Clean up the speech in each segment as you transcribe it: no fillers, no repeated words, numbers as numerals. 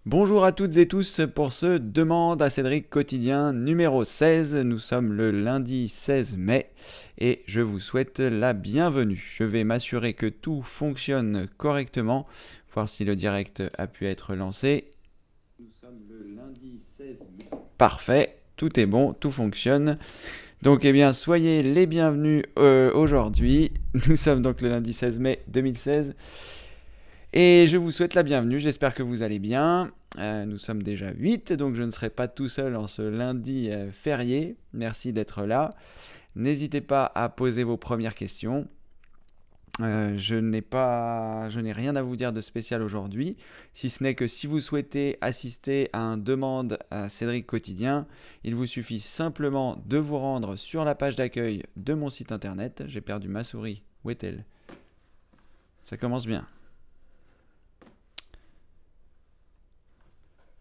Bonjour à toutes et tous pour ce Demande à Cédric quotidien numéro 16. Nous sommes le lundi 16 mai et je vous souhaite la bienvenue. Je vais m'assurer que tout fonctionne correctement, voir si le direct a pu être lancé. Nous sommes le lundi 16 mai. Parfait, tout est bon, tout fonctionne. Donc soyez les bienvenus aujourd'hui. Nous sommes donc le lundi 16 mai 2016. Et je vous souhaite la bienvenue, j'espère que vous allez bien. Nous sommes déjà 8, donc je ne serai pas tout seul en ce lundi férié. Merci d'être là. N'hésitez pas à poser vos premières questions. Je n'ai rien à vous dire de spécial aujourd'hui, si ce n'est que si vous souhaitez assister à un demande à Cédric Quotidien, il vous suffit simplement de vous rendre sur la page d'accueil de mon site internet. J'ai perdu ma souris, où est-elle? Ça commence bien.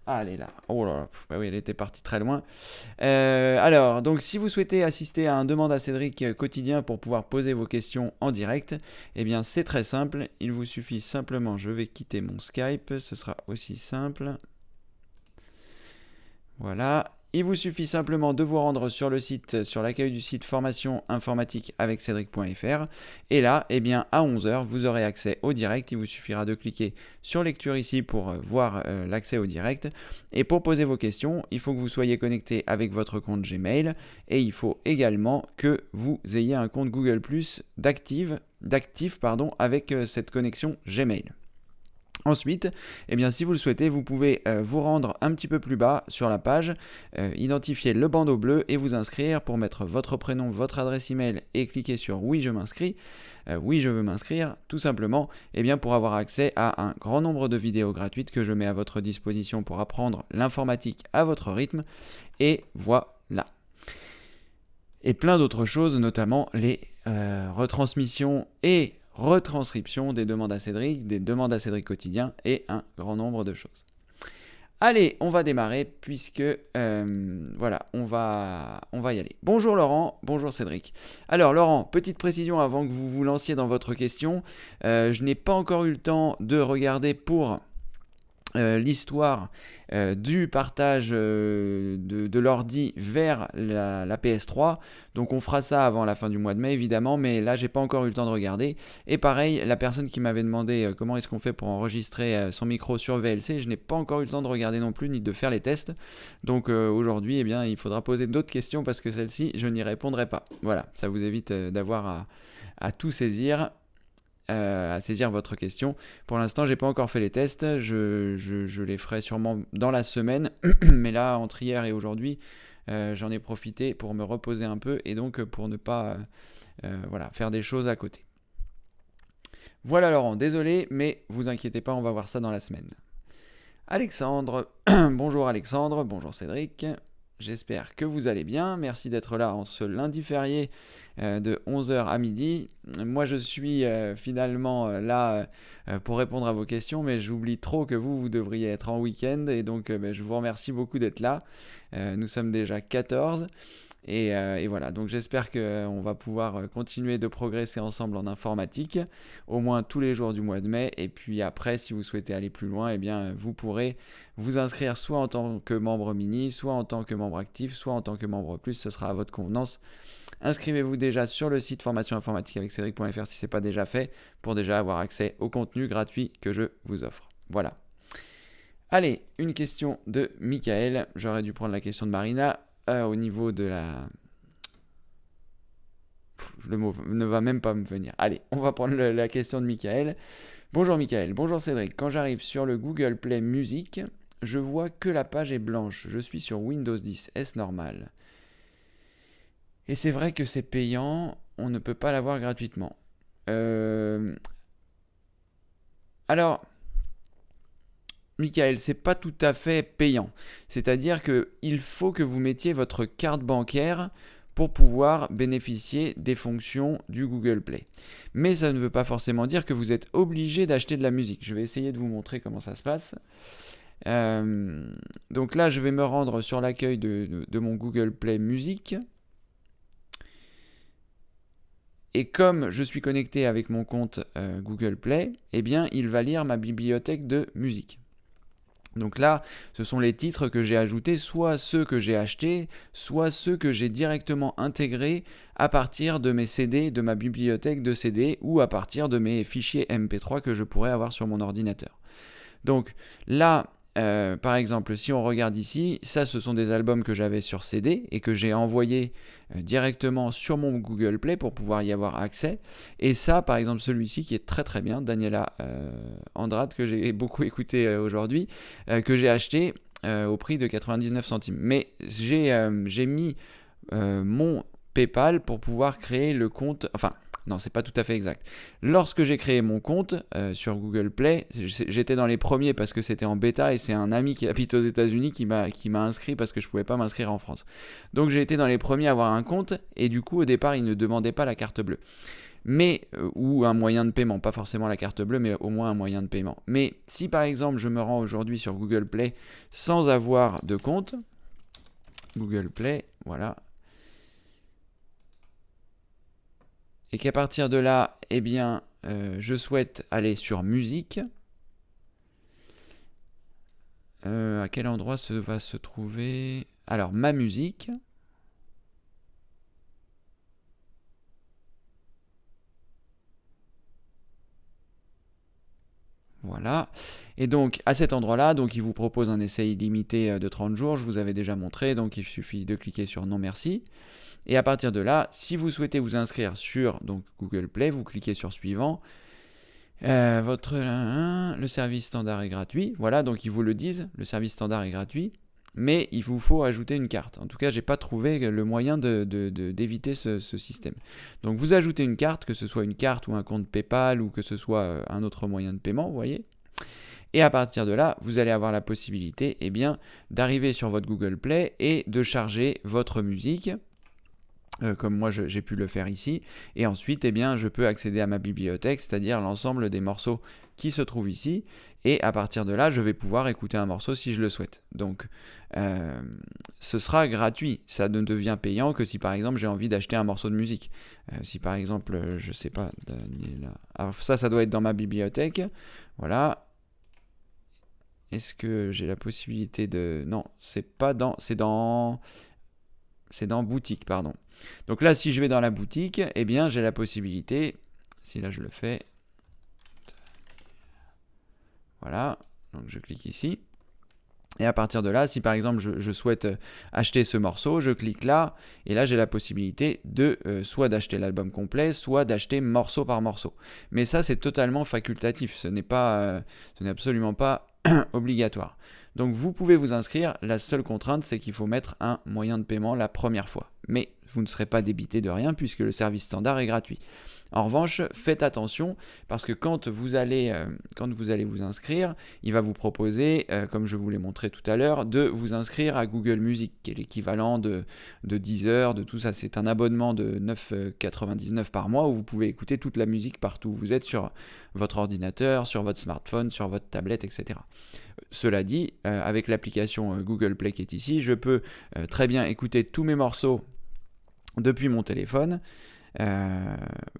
Ah, elle est là. Oh là là, bah oui, elle était partie très loin. Alors, donc si vous souhaitez assister à un demande à Cédric quotidien pour pouvoir poser vos questions en direct, eh bien c'est très simple. Il vous suffit simplement, je vais quitter mon Skype, ce sera aussi simple. Voilà. Il vous suffit simplement de vous rendre sur le site, sur l'accueil du site formation informatique avec cédric.fr. Et là, à 11h, vous aurez accès au direct. Il vous suffira de cliquer sur lecture ici pour voir l'accès au direct. Et pour poser vos questions, il faut que vous soyez connecté avec votre compte Gmail. Et il faut également que vous ayez un compte Google Plus d'actif avec cette connexion Gmail. Ensuite, si vous le souhaitez, vous pouvez vous rendre un petit peu plus bas sur la page, identifier le bandeau bleu et vous inscrire pour mettre votre prénom, votre adresse email et cliquer sur oui je m'inscris, oui je veux m'inscrire, tout simplement pour avoir accès à un grand nombre de vidéos gratuites que je mets à votre disposition pour apprendre l'informatique à votre rythme. Et voilà. Et plein d'autres choses, notamment les retransmissions et retranscription des demandes à Cédric quotidien et un grand nombre de choses. Allez, on va démarrer puisque on va y aller. Bonjour Laurent, bonjour Cédric. Alors Laurent, petite précision avant que vous vous lanciez dans votre question. Je n'ai pas encore eu le temps de regarder pour l'histoire du partage de l'ordi vers la PS3. Donc on fera ça avant la fin du mois de mai évidemment, mais là j'ai pas encore eu le temps de regarder. Et pareil, la personne qui m'avait demandé comment est-ce qu'on fait pour enregistrer son micro sur VLC, je n'ai pas encore eu le temps de regarder non plus ni de faire les tests. Donc aujourd'hui il faudra poser d'autres questions parce que celle-ci je n'y répondrai pas. Voilà, ça vous évite d'avoir à tout saisir. À saisir votre question. Pour l'instant, j'ai pas encore fait les tests. Je les ferai sûrement dans la semaine. Mais là, entre hier et aujourd'hui, j'en ai profité pour me reposer un peu et donc pour ne pas faire des choses à côté. Voilà Laurent, désolé, mais vous inquiétez pas, on va voir ça dans la semaine. Alexandre, bonjour Alexandre, bonjour Cédric. J'espère que vous allez bien. Merci d'être là en ce lundi férié de 11h à midi. Moi, je suis finalement là pour répondre à vos questions, mais j'oublie trop que vous devriez être en week-end. Et donc, je vous remercie beaucoup d'être là. Nous sommes déjà 14. Et voilà, donc j'espère qu'on va pouvoir continuer de progresser ensemble en informatique, au moins tous les jours du mois de mai. Et puis après, si vous souhaitez aller plus loin, vous pourrez vous inscrire soit en tant que membre mini, soit en tant que membre actif, soit en tant que membre plus, ce sera à votre convenance. Inscrivez-vous déjà sur le site formation informatique avec cédric.fr si ce n'est pas déjà fait, pour déjà avoir accès au contenu gratuit que je vous offre. Voilà. Allez, une question de Michael. J'aurais dû prendre la question de Marina. Au niveau de la... Le mot ne va même pas me venir. Allez, on va prendre la question de Michael. Bonjour Michael, bonjour Cédric. Quand j'arrive sur le Google Play Music, je vois que la page est blanche. Je suis sur Windows 10. Est-ce normal? Et c'est vrai que c'est payant, on ne peut pas l'avoir gratuitement. Alors... Michael, c'est pas tout à fait payant. C'est-à-dire qu'il faut que vous mettiez votre carte bancaire pour pouvoir bénéficier des fonctions du Google Play. Mais ça ne veut pas forcément dire que vous êtes obligé d'acheter de la musique. Je vais essayer de vous montrer comment ça se passe. Donc là, je vais me rendre sur l'accueil de mon Google Play Music. Et comme je suis connecté avec mon compte Google Play, il va lire ma bibliothèque de musique. Donc là, ce sont les titres que j'ai ajoutés, soit ceux que j'ai achetés, soit ceux que j'ai directement intégrés à partir de mes CD, de ma bibliothèque de CD, ou à partir de mes fichiers MP3 que je pourrais avoir sur mon ordinateur. Donc là, par exemple, si on regarde ici, ça ce sont des albums que j'avais sur CD et que j'ai envoyés directement sur mon Google Play pour pouvoir y avoir accès. Et ça, par exemple, celui-ci qui est très très bien, Daniela Andrade, que j'ai beaucoup écouté aujourd'hui, que j'ai acheté au prix de 99 centimes. Mais j'ai mis mon PayPal pour pouvoir créer le compte, enfin, non, c'est pas tout à fait exact. Lorsque j'ai créé mon compte sur Google Play, j'étais dans les premiers parce que c'était en bêta et c'est un ami qui habite aux États-Unis qui m'a inscrit parce que je pouvais pas m'inscrire en France. Donc j'ai été dans les premiers à avoir un compte et du coup au départ il ne demandait pas la carte bleue. Mais ou un moyen de paiement, pas forcément la carte bleue, mais au moins un moyen de paiement. Mais si par exemple je me rends aujourd'hui sur Google Play sans avoir de compte, Google Play, voilà. Et qu'à partir de là, eh bien, je souhaite aller sur musique. À quel endroit va se trouver? Alors, ma musique. Voilà. Et donc, à cet endroit-là, donc, il vous propose un essai illimité de 30 jours. Je vous avais déjà montré, donc il suffit de cliquer sur non merci. Et à partir de là, si vous souhaitez vous inscrire sur donc, Google Play, vous cliquez sur suivant. Le service standard est gratuit. Voilà, donc ils vous le disent, le service standard est gratuit. Mais il vous faut ajouter une carte. En tout cas, j'ai pas trouvé le moyen d'éviter ce système. Donc vous ajoutez une carte, que ce soit une carte ou un compte PayPal ou que ce soit un autre moyen de paiement, vous voyez. Et à partir de là, vous allez avoir la possibilité d'arriver sur votre Google Play et de charger votre musique. Comme moi j'ai pu le faire ici, et ensuite je peux accéder à ma bibliothèque, c'est-à-dire l'ensemble des morceaux qui se trouvent ici, et à partir de là je vais pouvoir écouter un morceau si je le souhaite. Donc ce sera gratuit, ça ne devient payant que si par exemple j'ai envie d'acheter un morceau de musique. Si par exemple, je sais pas, Daniela... Alors ça doit être dans ma bibliothèque, voilà. Est-ce que j'ai la possibilité de... Non, c'est dans boutique, pardon. Donc là, si je vais dans la boutique, j'ai la possibilité, si là je le fais, voilà, donc je clique ici, et à partir de là, si par exemple je souhaite acheter ce morceau, je clique là, et là j'ai la possibilité de soit d'acheter l'album complet, soit d'acheter morceau par morceau. Mais ça c'est totalement facultatif, ce n'est absolument pas obligatoire. Donc vous pouvez vous inscrire, la seule contrainte c'est qu'il faut mettre un moyen de paiement la première fois. Mais vous ne serez pas débité de rien puisque le service standard est gratuit. En revanche, faites attention parce que quand vous allez vous inscrire, il va vous proposer, comme je vous l'ai montré tout à l'heure, de vous inscrire à Google Music, qui est l'équivalent de Deezer, de tout ça. C'est un abonnement de 9,99 par mois où vous pouvez écouter toute la musique partout où vous êtes, sur votre ordinateur, sur votre smartphone, sur votre tablette, etc. Cela dit, avec l'application Google Play qui est ici, je peux très bien écouter tous mes morceaux depuis mon téléphone,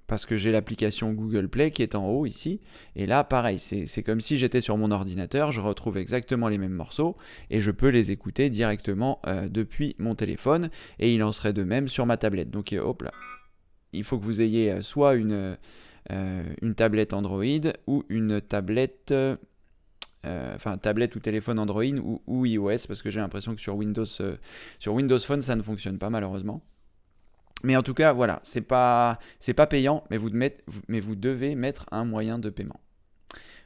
parce que j'ai l'application Google Play qui est en haut ici, et là pareil, c'est comme si j'étais sur mon ordinateur, je retrouve exactement les mêmes morceaux, et je peux les écouter directement depuis mon téléphone, et il en serait de même sur ma tablette. Donc hop là, il faut que vous ayez soit une tablette Android, ou une tablette... tablette ou téléphone Android ou iOS, parce que j'ai l'impression que sur Windows Phone ça ne fonctionne pas malheureusement. Mais en tout cas, voilà, c'est pas payant, mais vous devez mettre un moyen de paiement.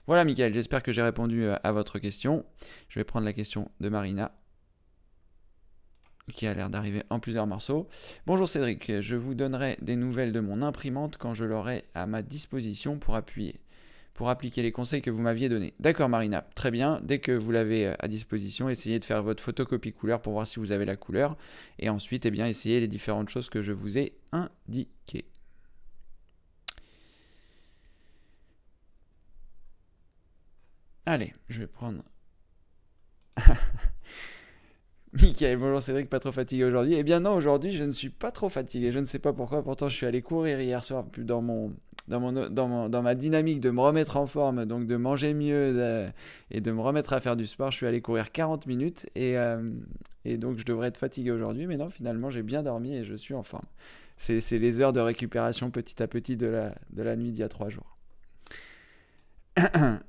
Voilà, Mickaël, j'espère que j'ai répondu à votre question. Je vais prendre la question de Marina, qui a l'air d'arriver en plusieurs morceaux. Bonjour Cédric, je vous donnerai des nouvelles de mon imprimante quand je l'aurai à ma disposition pour appliquer les conseils que vous m'aviez donnés. D'accord Marina, très bien, dès que vous l'avez à disposition, essayez de faire votre photocopie couleur pour voir si vous avez la couleur, et ensuite essayez les différentes choses que je vous ai indiquées. Allez, je vais prendre... Mickaël, bonjour Cédric, pas trop fatigué aujourd'hui? Eh bien non, aujourd'hui je ne suis pas trop fatigué, je ne sais pas pourquoi, pourtant je suis allé courir hier soir dans dans ma dynamique de me remettre en forme, donc de manger mieux et de me remettre à faire du sport, je suis allé courir 40 minutes et donc je devrais être fatigué aujourd'hui, mais non, finalement j'ai bien dormi et je suis en forme. C'est les heures de récupération petit à petit de la nuit d'il y a 3 jours.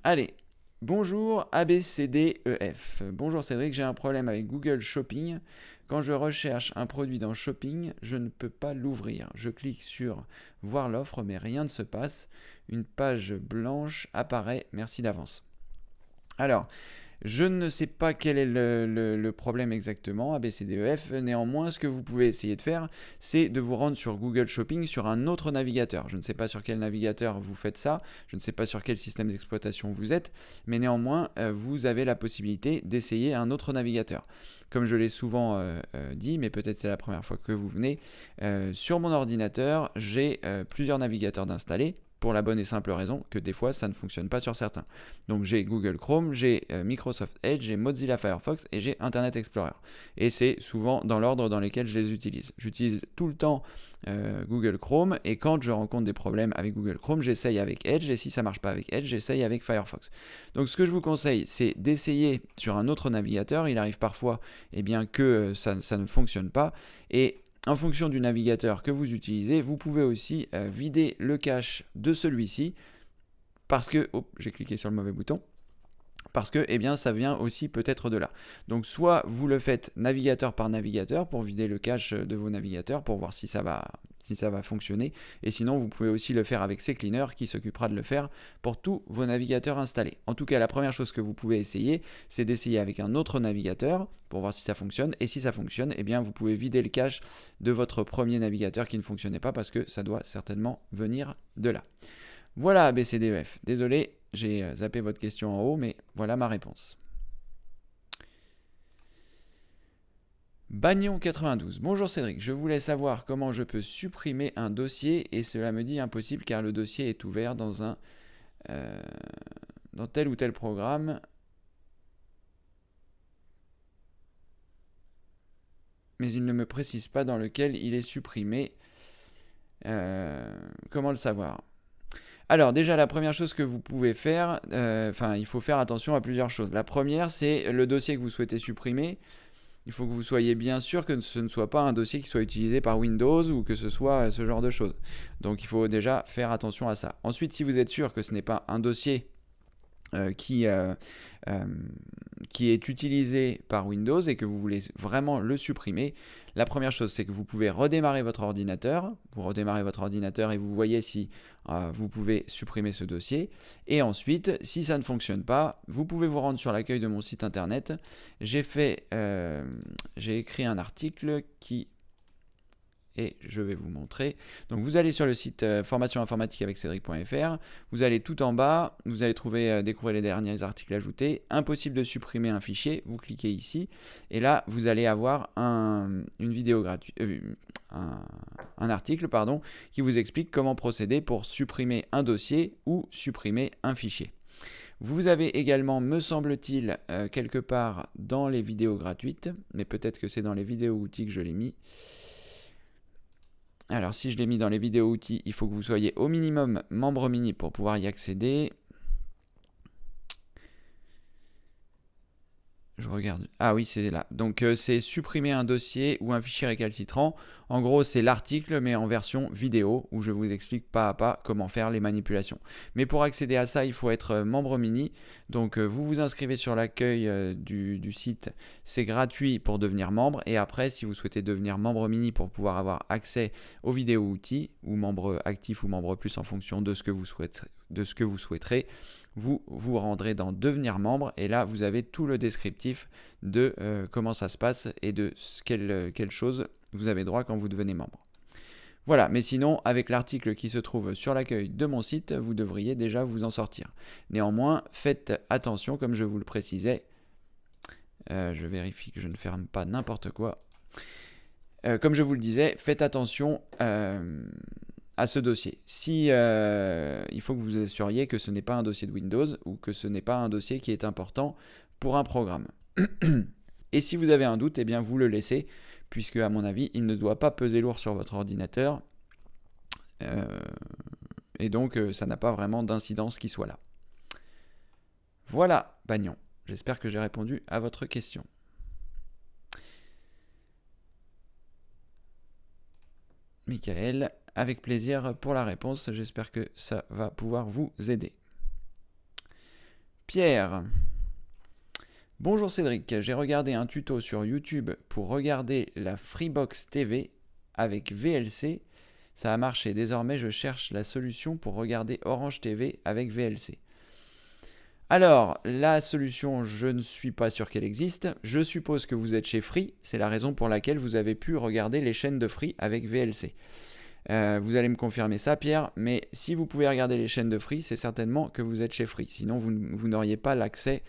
Allez, bonjour ABCDEF. Bonjour Cédric, j'ai un problème avec Google Shopping. Quand je recherche un produit dans Shopping, je ne peux pas l'ouvrir. Je clique sur voir l'offre, mais rien ne se passe. Une page blanche apparaît. Merci d'avance. Alors, je ne sais pas quel est le problème exactement, ABCDEF. Néanmoins, ce que vous pouvez essayer de faire, c'est de vous rendre sur Google Shopping sur un autre navigateur. Je ne sais pas sur quel navigateur vous faites ça, je ne sais pas sur quel système d'exploitation vous êtes, mais néanmoins, vous avez la possibilité d'essayer un autre navigateur. Comme je l'ai souvent dit, mais peut-être c'est la première fois que vous venez, sur mon ordinateur, j'ai plusieurs navigateurs d'installer. Pour la bonne et simple raison que des fois ça ne fonctionne pas sur certains. Donc j'ai Google Chrome, j'ai Microsoft Edge, j'ai Mozilla Firefox et j'ai Internet Explorer. Et c'est souvent dans l'ordre dans lequel je les utilise. J'utilise tout le temps Google Chrome et quand je rencontre des problèmes avec Google Chrome, j'essaye avec Edge et si ça ne marche pas avec Edge, j'essaye avec Firefox. Donc ce que je vous conseille, c'est d'essayer sur un autre navigateur. Il arrive parfois que ça ne fonctionne pas et en fonction du navigateur que vous utilisez, vous pouvez aussi vider le cache de celui-ci parce que, j'ai cliqué sur le mauvais bouton, parce que ça vient aussi peut-être de là. Donc soit vous le faites navigateur par navigateur pour vider le cache de vos navigateurs pour voir si ça va fonctionner. Et sinon, vous pouvez aussi le faire avec CCleaner qui s'occupera de le faire pour tous vos navigateurs installés. En tout cas, la première chose que vous pouvez essayer, c'est d'essayer avec un autre navigateur pour voir si ça fonctionne. Et si ça fonctionne, vous pouvez vider le cache de votre premier navigateur qui ne fonctionnait pas parce que ça doit certainement venir de là. Voilà ABCDEF. Désolé, j'ai zappé votre question en haut, mais voilà ma réponse. Bagnon92. Bonjour Cédric, je voulais savoir comment je peux supprimer un dossier et cela me dit impossible car le dossier est ouvert dans tel ou tel programme. Mais il ne me précise pas dans lequel il est supprimé. Comment le savoir ? Alors déjà, la première chose que vous pouvez faire, il faut faire attention à plusieurs choses. La première, c'est le dossier que vous souhaitez supprimer. Il faut que vous soyez bien sûr que ce ne soit pas un dossier qui soit utilisé par Windows ou que ce soit ce genre de choses. Donc il faut déjà faire attention à ça. Ensuite, si vous êtes sûr que ce n'est pas un dossier qui est utilisé par Windows et que vous voulez vraiment le supprimer, la première chose c'est que vous pouvez redémarrer votre ordinateur. Vous redémarrez votre ordinateur et vous voyez si vous pouvez supprimer ce dossier. Et ensuite, si ça ne fonctionne pas, vous pouvez vous rendre sur l'accueil de mon site internet. J'ai écrit un article et je vais vous montrer. Donc vous allez sur le site formation informatique avec Cédric.fr, vous allez tout en bas, vous allez découvrir les derniers articles ajoutés, impossible de supprimer un fichier, vous cliquez ici, et là vous allez avoir une vidéo gratuite, un article qui vous explique comment procéder pour supprimer un dossier ou supprimer un fichier. Vous avez également, me semble-t-il, quelque part dans les vidéos gratuites, mais peut-être que c'est dans les vidéos outils que je l'ai mis. Alors si je l'ai mis dans les vidéos outils, il faut que vous soyez au minimum membre mini pour pouvoir y accéder. Je regarde. Ah oui, c'est là. Donc c'est supprimer un dossier ou un fichier récalcitrant. En gros, c'est l'article, mais en version vidéo, où je vous explique pas à pas comment faire les manipulations. Mais pour accéder à ça, il faut être membre mini. Donc vous vous inscrivez sur l'accueil du site. C'est gratuit pour devenir membre. Et après, si vous souhaitez devenir membre mini pour pouvoir avoir accès aux vidéos outils, ou membre actif ou membre plus en fonction de ce que vous souhaiterez, vous vous rendrez dans devenir membre et là vous avez tout le descriptif de comment ça se passe et de quelle chose vous avez droit quand vous devenez membre. Voilà, mais sinon avec l'article qui se trouve sur l'accueil de mon site, vous devriez déjà vous en sortir. Néanmoins, faites attention comme je vous le précisais. Je vérifie que je ne ferme pas n'importe quoi. Comme je vous le disais, faites attention à ce dossier. Il faut que vous assuriez que ce n'est pas un dossier de Windows ou que ce n'est pas un dossier qui est important pour un programme. Et si vous avez un doute, vous le laissez, puisque à mon avis, il ne doit pas peser lourd sur votre ordinateur. et donc ça n'a pas vraiment d'incidence qui soit là. Voilà, Bagnon. J'espère que j'ai répondu à votre question. Michael, avec plaisir pour la réponse. J'espère que ça va pouvoir vous aider. Pierre. Bonjour Cédric, j'ai regardé un tuto sur YouTube pour regarder la Freebox TV avec VLC. Ça a marché, désormais je cherche la solution pour regarder Orange TV avec VLC. Alors, la solution, je ne suis pas sûr qu'elle existe. Je suppose que vous êtes chez Free, c'est la raison pour laquelle vous avez pu regarder les chaînes de Free avec VLC. Vous allez me confirmer ça, Pierre, mais si vous pouvez regarder les chaînes de Free, c'est certainement que vous êtes chez Free. Sinon, vous n'auriez pas l'accès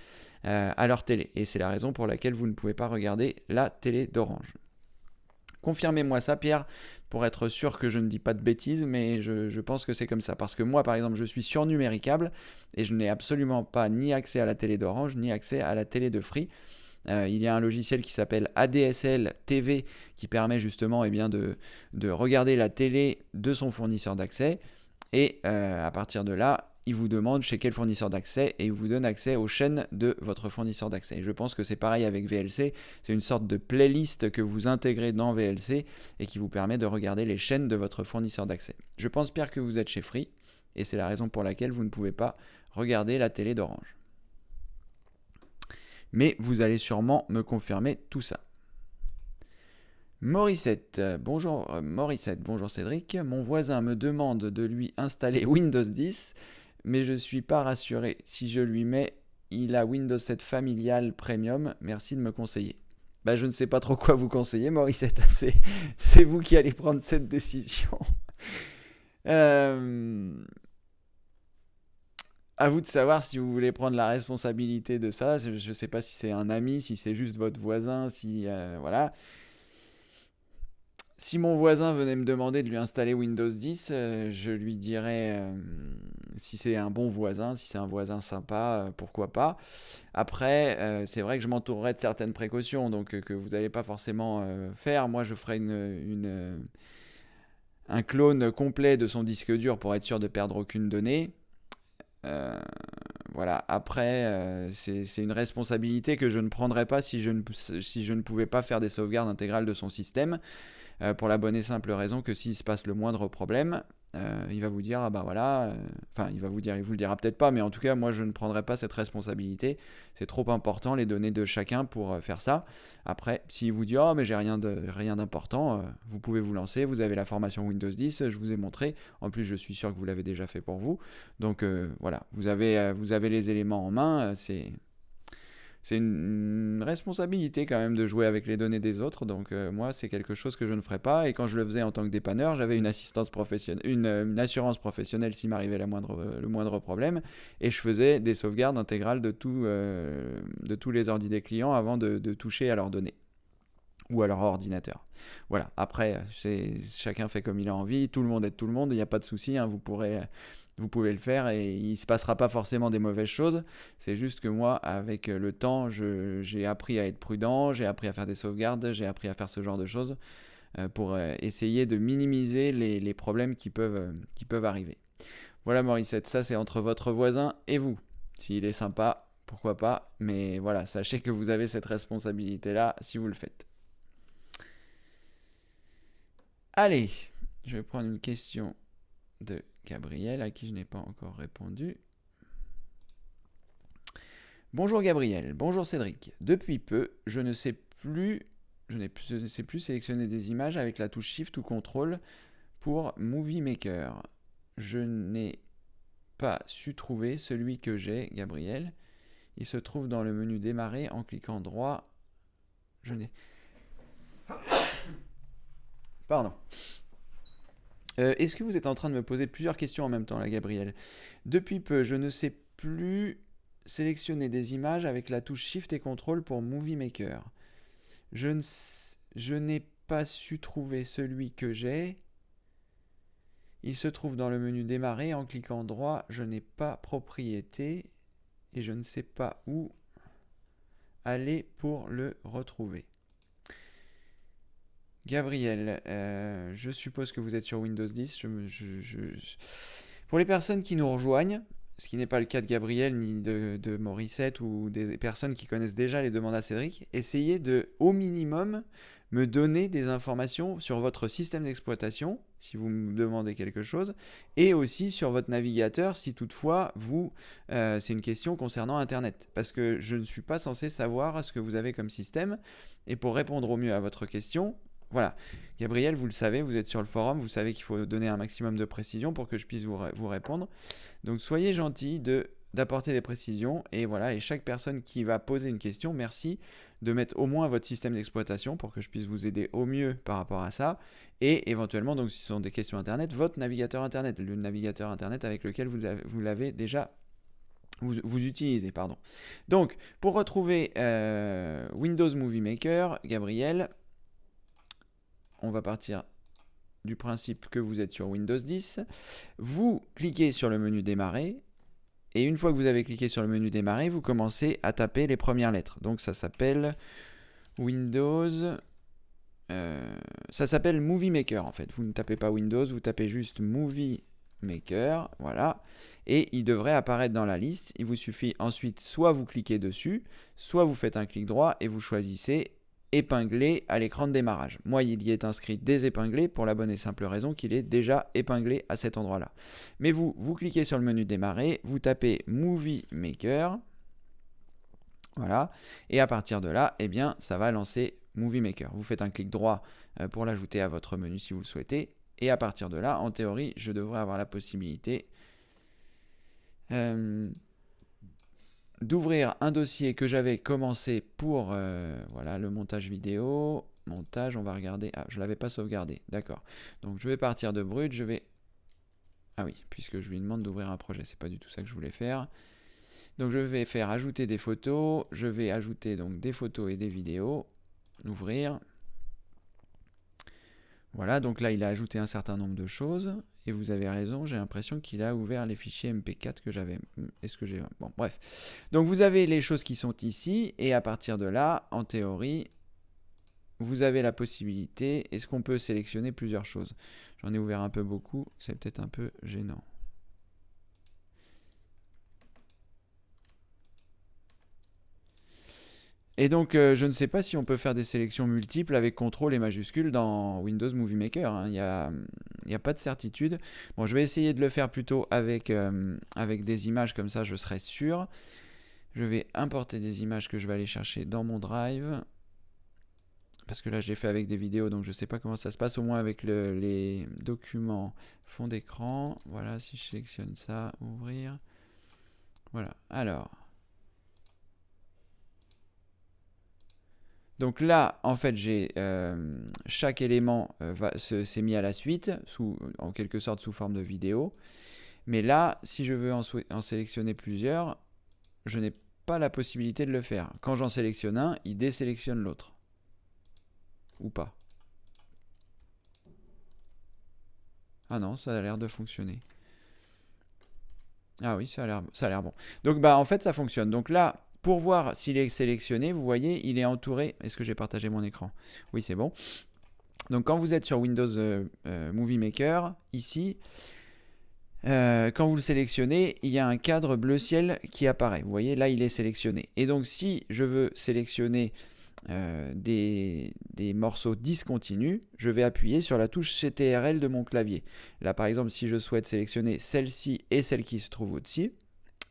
à leur télé. Et c'est la raison pour laquelle vous ne pouvez pas regarder la télé d'Orange. Confirmez-moi ça, Pierre, pour être sûr que je ne dis pas de bêtises, mais je pense que c'est comme ça. Parce que moi, par exemple, je suis sur Numéricable et je n'ai absolument pas ni accès à la télé d'Orange, ni accès à la télé de Free. Il y a un logiciel qui s'appelle ADSL TV qui permet justement de regarder la télé de son fournisseur d'accès. Et à partir de là, il vous demande chez quel fournisseur d'accès et il vous donne accès aux chaînes de votre fournisseur d'accès. Et je pense que c'est pareil avec VLC, c'est une sorte de playlist que vous intégrez dans VLC et qui vous permet de regarder les chaînes de votre fournisseur d'accès. Je pense, Pierre, que vous êtes chez Free et c'est la raison pour laquelle vous ne pouvez pas regarder la télé d'Orange. Mais vous allez sûrement me confirmer tout ça. Morissette, bonjour Cédric. Mon voisin me demande de lui installer Windows 10, mais je ne suis pas rassuré. Si je lui mets, il a Windows 7 familial premium. Merci de me conseiller. Je ne sais pas trop quoi vous conseiller, Morissette. C'est vous qui allez prendre cette décision. À vous de savoir si vous voulez prendre la responsabilité de ça. Je ne sais pas si c'est un ami, si c'est juste votre voisin, si voilà. Si mon voisin venait me demander de lui installer Windows 10, je lui dirais si c'est un bon voisin, si c'est un voisin sympa, pourquoi pas. Après, c'est vrai que je m'entourerai de certaines précautions, donc que vous n'allez pas forcément faire. Moi, je ferai un clone complet de son disque dur pour être sûr de perdre aucune donnée. Voilà. Après, c'est une responsabilité que je ne prendrais pas si je ne pouvais pas faire des sauvegardes intégrales de son système. Pour la bonne et simple raison que s'il se passe le moindre problème, il va vous dire, il vous le dira peut-être pas, mais en tout cas, moi, je ne prendrai pas cette responsabilité. C'est trop important, les données de chacun, pour faire ça. Après, s'il vous dit, oh, mais j'ai rien d'important, vous pouvez vous lancer, vous avez la formation Windows 10, je vous ai montré. En plus, je suis sûr que vous l'avez déjà fait pour vous. Donc, voilà, vous avez les éléments en main, c'est une responsabilité quand même de jouer avec les données des autres, donc moi c'est quelque chose que je ne ferais pas, et quand je le faisais en tant que dépanneur, j'avais une assistance professionnelle, une assurance professionnelle s'il m'arrivait le moindre problème, et je faisais des sauvegardes intégrales de tous les ordis des clients avant de toucher à leurs données ou à leur ordinateur. Voilà, après chacun fait comme il a envie, tout le monde aide tout le monde, il n'y a pas de souci, hein, vous pouvez le faire et il ne se passera pas forcément des mauvaises choses. C'est juste que moi, avec le temps, j'ai appris à être prudent, j'ai appris à faire des sauvegardes, j'ai appris à faire ce genre de choses pour essayer de minimiser les problèmes qui peuvent arriver. Voilà Morissette, ça c'est entre votre voisin et vous. S'il est sympa, pourquoi pas, mais voilà, sachez que vous avez cette responsabilité-là si vous le faites. Allez, je vais prendre une question de Gabriel, à qui je n'ai pas encore répondu. Bonjour Gabriel, bonjour Cédric. Depuis peu, je ne sais plus sélectionner des images avec la touche Shift ou CTRL pour Movie Maker. Je n'ai pas su trouver celui que j'ai, Gabriel. Il se trouve dans le menu Démarrer en cliquant droit. Pardon. Est-ce que vous êtes en train de me poser plusieurs questions en même temps, là, Gabriel ? Depuis peu, je ne sais plus sélectionner des images avec la touche Shift et CTRL pour Movie Maker. Je n'ai pas su trouver celui que j'ai. Il se trouve dans le menu Démarrer en cliquant droit. Je n'ai pas Propriété et je ne sais pas où aller pour le retrouver. Gabriel, je suppose que vous êtes sur Windows 10. Pour les personnes qui nous rejoignent, ce qui n'est pas le cas de Gabriel ni de Morissette ou des personnes qui connaissent déjà les demandes à Cédric, essayez de, au minimum, me donner des informations sur votre système d'exploitation, si vous me demandez quelque chose, et aussi sur votre navigateur, si toutefois, c'est une question concernant Internet. Parce que je ne suis pas censé savoir ce que vous avez comme système, et pour répondre au mieux à votre question, voilà. Gabriel, vous le savez, vous êtes sur le forum, vous savez qu'il faut donner un maximum de précision pour que je puisse vous répondre. Donc soyez gentil d'apporter des précisions, et voilà, et chaque personne qui va poser une question, merci de mettre au moins votre système d'exploitation pour que je puisse vous aider au mieux par rapport à ça, et éventuellement, donc si ce sont des questions Internet, votre navigateur Internet, le navigateur Internet avec lequel vous l'avez déjà, vous utilisez, pardon. Donc, pour retrouver Windows Movie Maker, Gabriel, on va partir du principe que vous êtes sur Windows 10, vous cliquez sur le menu démarrer, et une fois que vous avez cliqué sur le menu démarrer, vous commencez à taper les premières lettres. Donc ça s'appelle Windows, ça s'appelle Movie Maker en fait. Vous ne tapez pas Windows, vous tapez juste Movie Maker, voilà. Et il devrait apparaître dans la liste. Il vous suffit ensuite, soit vous cliquez dessus, soit vous faites un clic droit et vous choisissez épinglé à l'écran de démarrage. Moi, il y est inscrit désépinglé pour la bonne et simple raison qu'il est déjà épinglé à cet endroit-là. Mais vous cliquez sur le menu démarrer, vous tapez Movie Maker, voilà, et à partir de là, eh bien, ça va lancer Movie Maker. Vous faites un clic droit pour l'ajouter à votre menu si vous le souhaitez, et à partir de là, en théorie, je devrais avoir la possibilité d'ouvrir un dossier que j'avais commencé pour voilà, le montage vidéo. Montage, on va regarder. Ah, je ne l'avais pas sauvegardé. D'accord. Donc, je vais partir de brut. Je vais... Ah oui, puisque je lui demande d'ouvrir un projet. C'est pas du tout ça que je voulais faire. Donc, je vais faire ajouter des photos. Je vais ajouter donc des photos et des vidéos. Ouvrir. Voilà, donc là, il a ajouté un certain nombre de choses. Et vous avez raison, j'ai l'impression qu'il a ouvert les fichiers MP4 que j'avais. Est-ce que j'ai... Bon, bref. Donc, vous avez les choses qui sont ici. Et à partir de là, en théorie, vous avez la possibilité... Est-ce qu'on peut sélectionner plusieurs choses? J'en ai ouvert un peu beaucoup. C'est peut-être un peu gênant. Et donc, je ne sais pas si on peut faire des sélections multiples avec CTRL et majuscule dans Windows Movie Maker. Hein. Il n'y a pas de certitude. Bon, je vais essayer de le faire plutôt avec des images, comme ça je serai sûr. Je vais importer des images que je vais aller chercher dans mon Drive. Parce que là, je l'ai fait avec des vidéos, donc je ne sais pas comment ça se passe, au moins avec les documents fond d'écran. Voilà, si je sélectionne ça, ouvrir. Voilà, alors... Donc là, en fait, j'ai chaque élément s'est mis à la suite, en quelque sorte sous forme de vidéo. Mais là, si je veux en sélectionner plusieurs, je n'ai pas la possibilité de le faire. Quand j'en sélectionne un, il désélectionne l'autre. Ou pas. Ah non, ça a l'air de fonctionner. Ah oui, ça a l'air bon. Donc bah en fait, ça fonctionne. Donc là... Pour voir s'il est sélectionné, vous voyez, il est entouré... Est-ce que j'ai partagé mon écran? Oui, c'est bon. Donc, quand vous êtes sur Windows Movie Maker, ici, quand vous le sélectionnez, il y a un cadre bleu ciel qui apparaît. Vous voyez, là, il est sélectionné. Et donc, si je veux sélectionner des morceaux discontinus, je vais appuyer sur la touche CTRL de mon clavier. Là, par exemple, si je souhaite sélectionner celle-ci et celle qui se trouve au-dessus,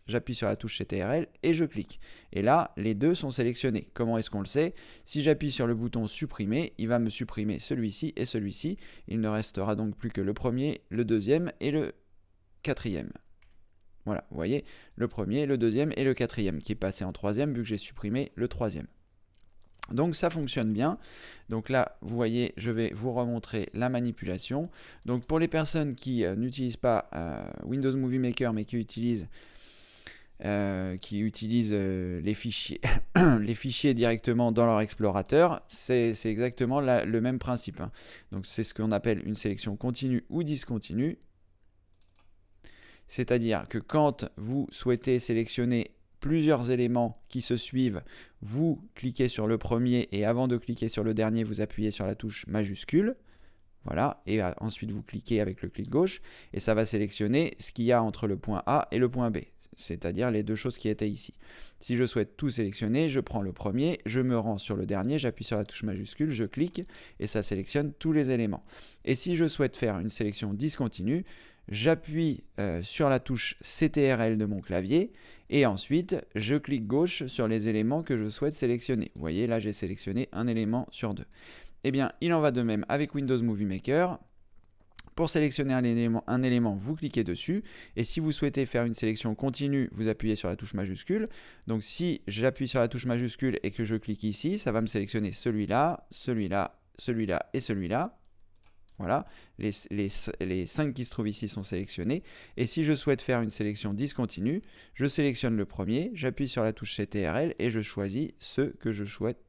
j'appuie sur la touche CTRL et je clique. Et là, les deux sont sélectionnés. Comment est-ce qu'on le sait? Si j'appuie sur le bouton supprimer, il va me supprimer celui-ci et celui-ci. Il ne restera donc plus que le premier, le deuxième et le quatrième. Voilà, vous voyez, le premier, le deuxième et le quatrième, qui est passé en troisième vu que j'ai supprimé le troisième. Donc ça fonctionne bien. Donc là, vous voyez, je vais vous remontrer la manipulation. Donc pour les personnes qui n'utilisent pas Windows Movie Maker, mais qui utilisent les fichiers, les fichiers directement dans leur explorateur, c'est exactement le même principe. Hein. Donc c'est ce qu'on appelle une sélection continue ou discontinue. C'est-à-dire que quand vous souhaitez sélectionner plusieurs éléments qui se suivent, vous cliquez sur le premier et avant de cliquer sur le dernier, vous appuyez sur la touche majuscule. Voilà, et ensuite vous cliquez avec le clic gauche, et ça va sélectionner ce qu'il y a entre le point A et le point B, c'est-à-dire les deux choses qui étaient ici. Si je souhaite tout sélectionner, je prends le premier, je me rends sur le dernier, j'appuie sur la touche majuscule, je clique, et ça sélectionne tous les éléments. Et si je souhaite faire une sélection discontinue, j'appuie sur la touche CTRL de mon clavier, et ensuite je clique gauche sur les éléments que je souhaite sélectionner. Vous voyez, là j'ai sélectionné un élément sur deux. Eh bien, il en va de même avec Windows Movie Maker. Pour sélectionner un élément, vous cliquez dessus. Et si vous souhaitez faire une sélection continue, vous appuyez sur la touche majuscule. Donc si j'appuie sur la touche majuscule et que je clique ici, ça va me sélectionner celui-là, celui-là, celui-là et celui-là. Voilà, les 5 qui se trouvent ici sont sélectionnés. Et si je souhaite faire une sélection discontinue, je sélectionne le premier, j'appuie sur la touche CTRL et je choisis ceux que je souhaite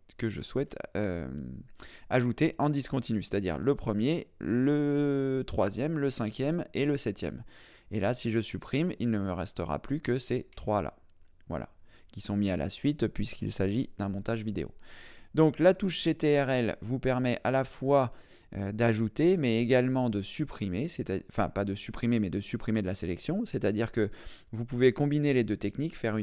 ajouter en discontinu, c'est-à-dire le premier, le troisième, le cinquième et le septième. Et là, si je supprime, il ne me restera plus que ces trois-là, voilà, qui sont mis à la suite puisqu'il s'agit d'un montage vidéo. Donc la touche CTRL vous permet à la fois d'ajouter, mais également de supprimer, enfin pas de supprimer, mais de supprimer de la sélection, c'est-à-dire que vous pouvez combiner les deux techniques, faire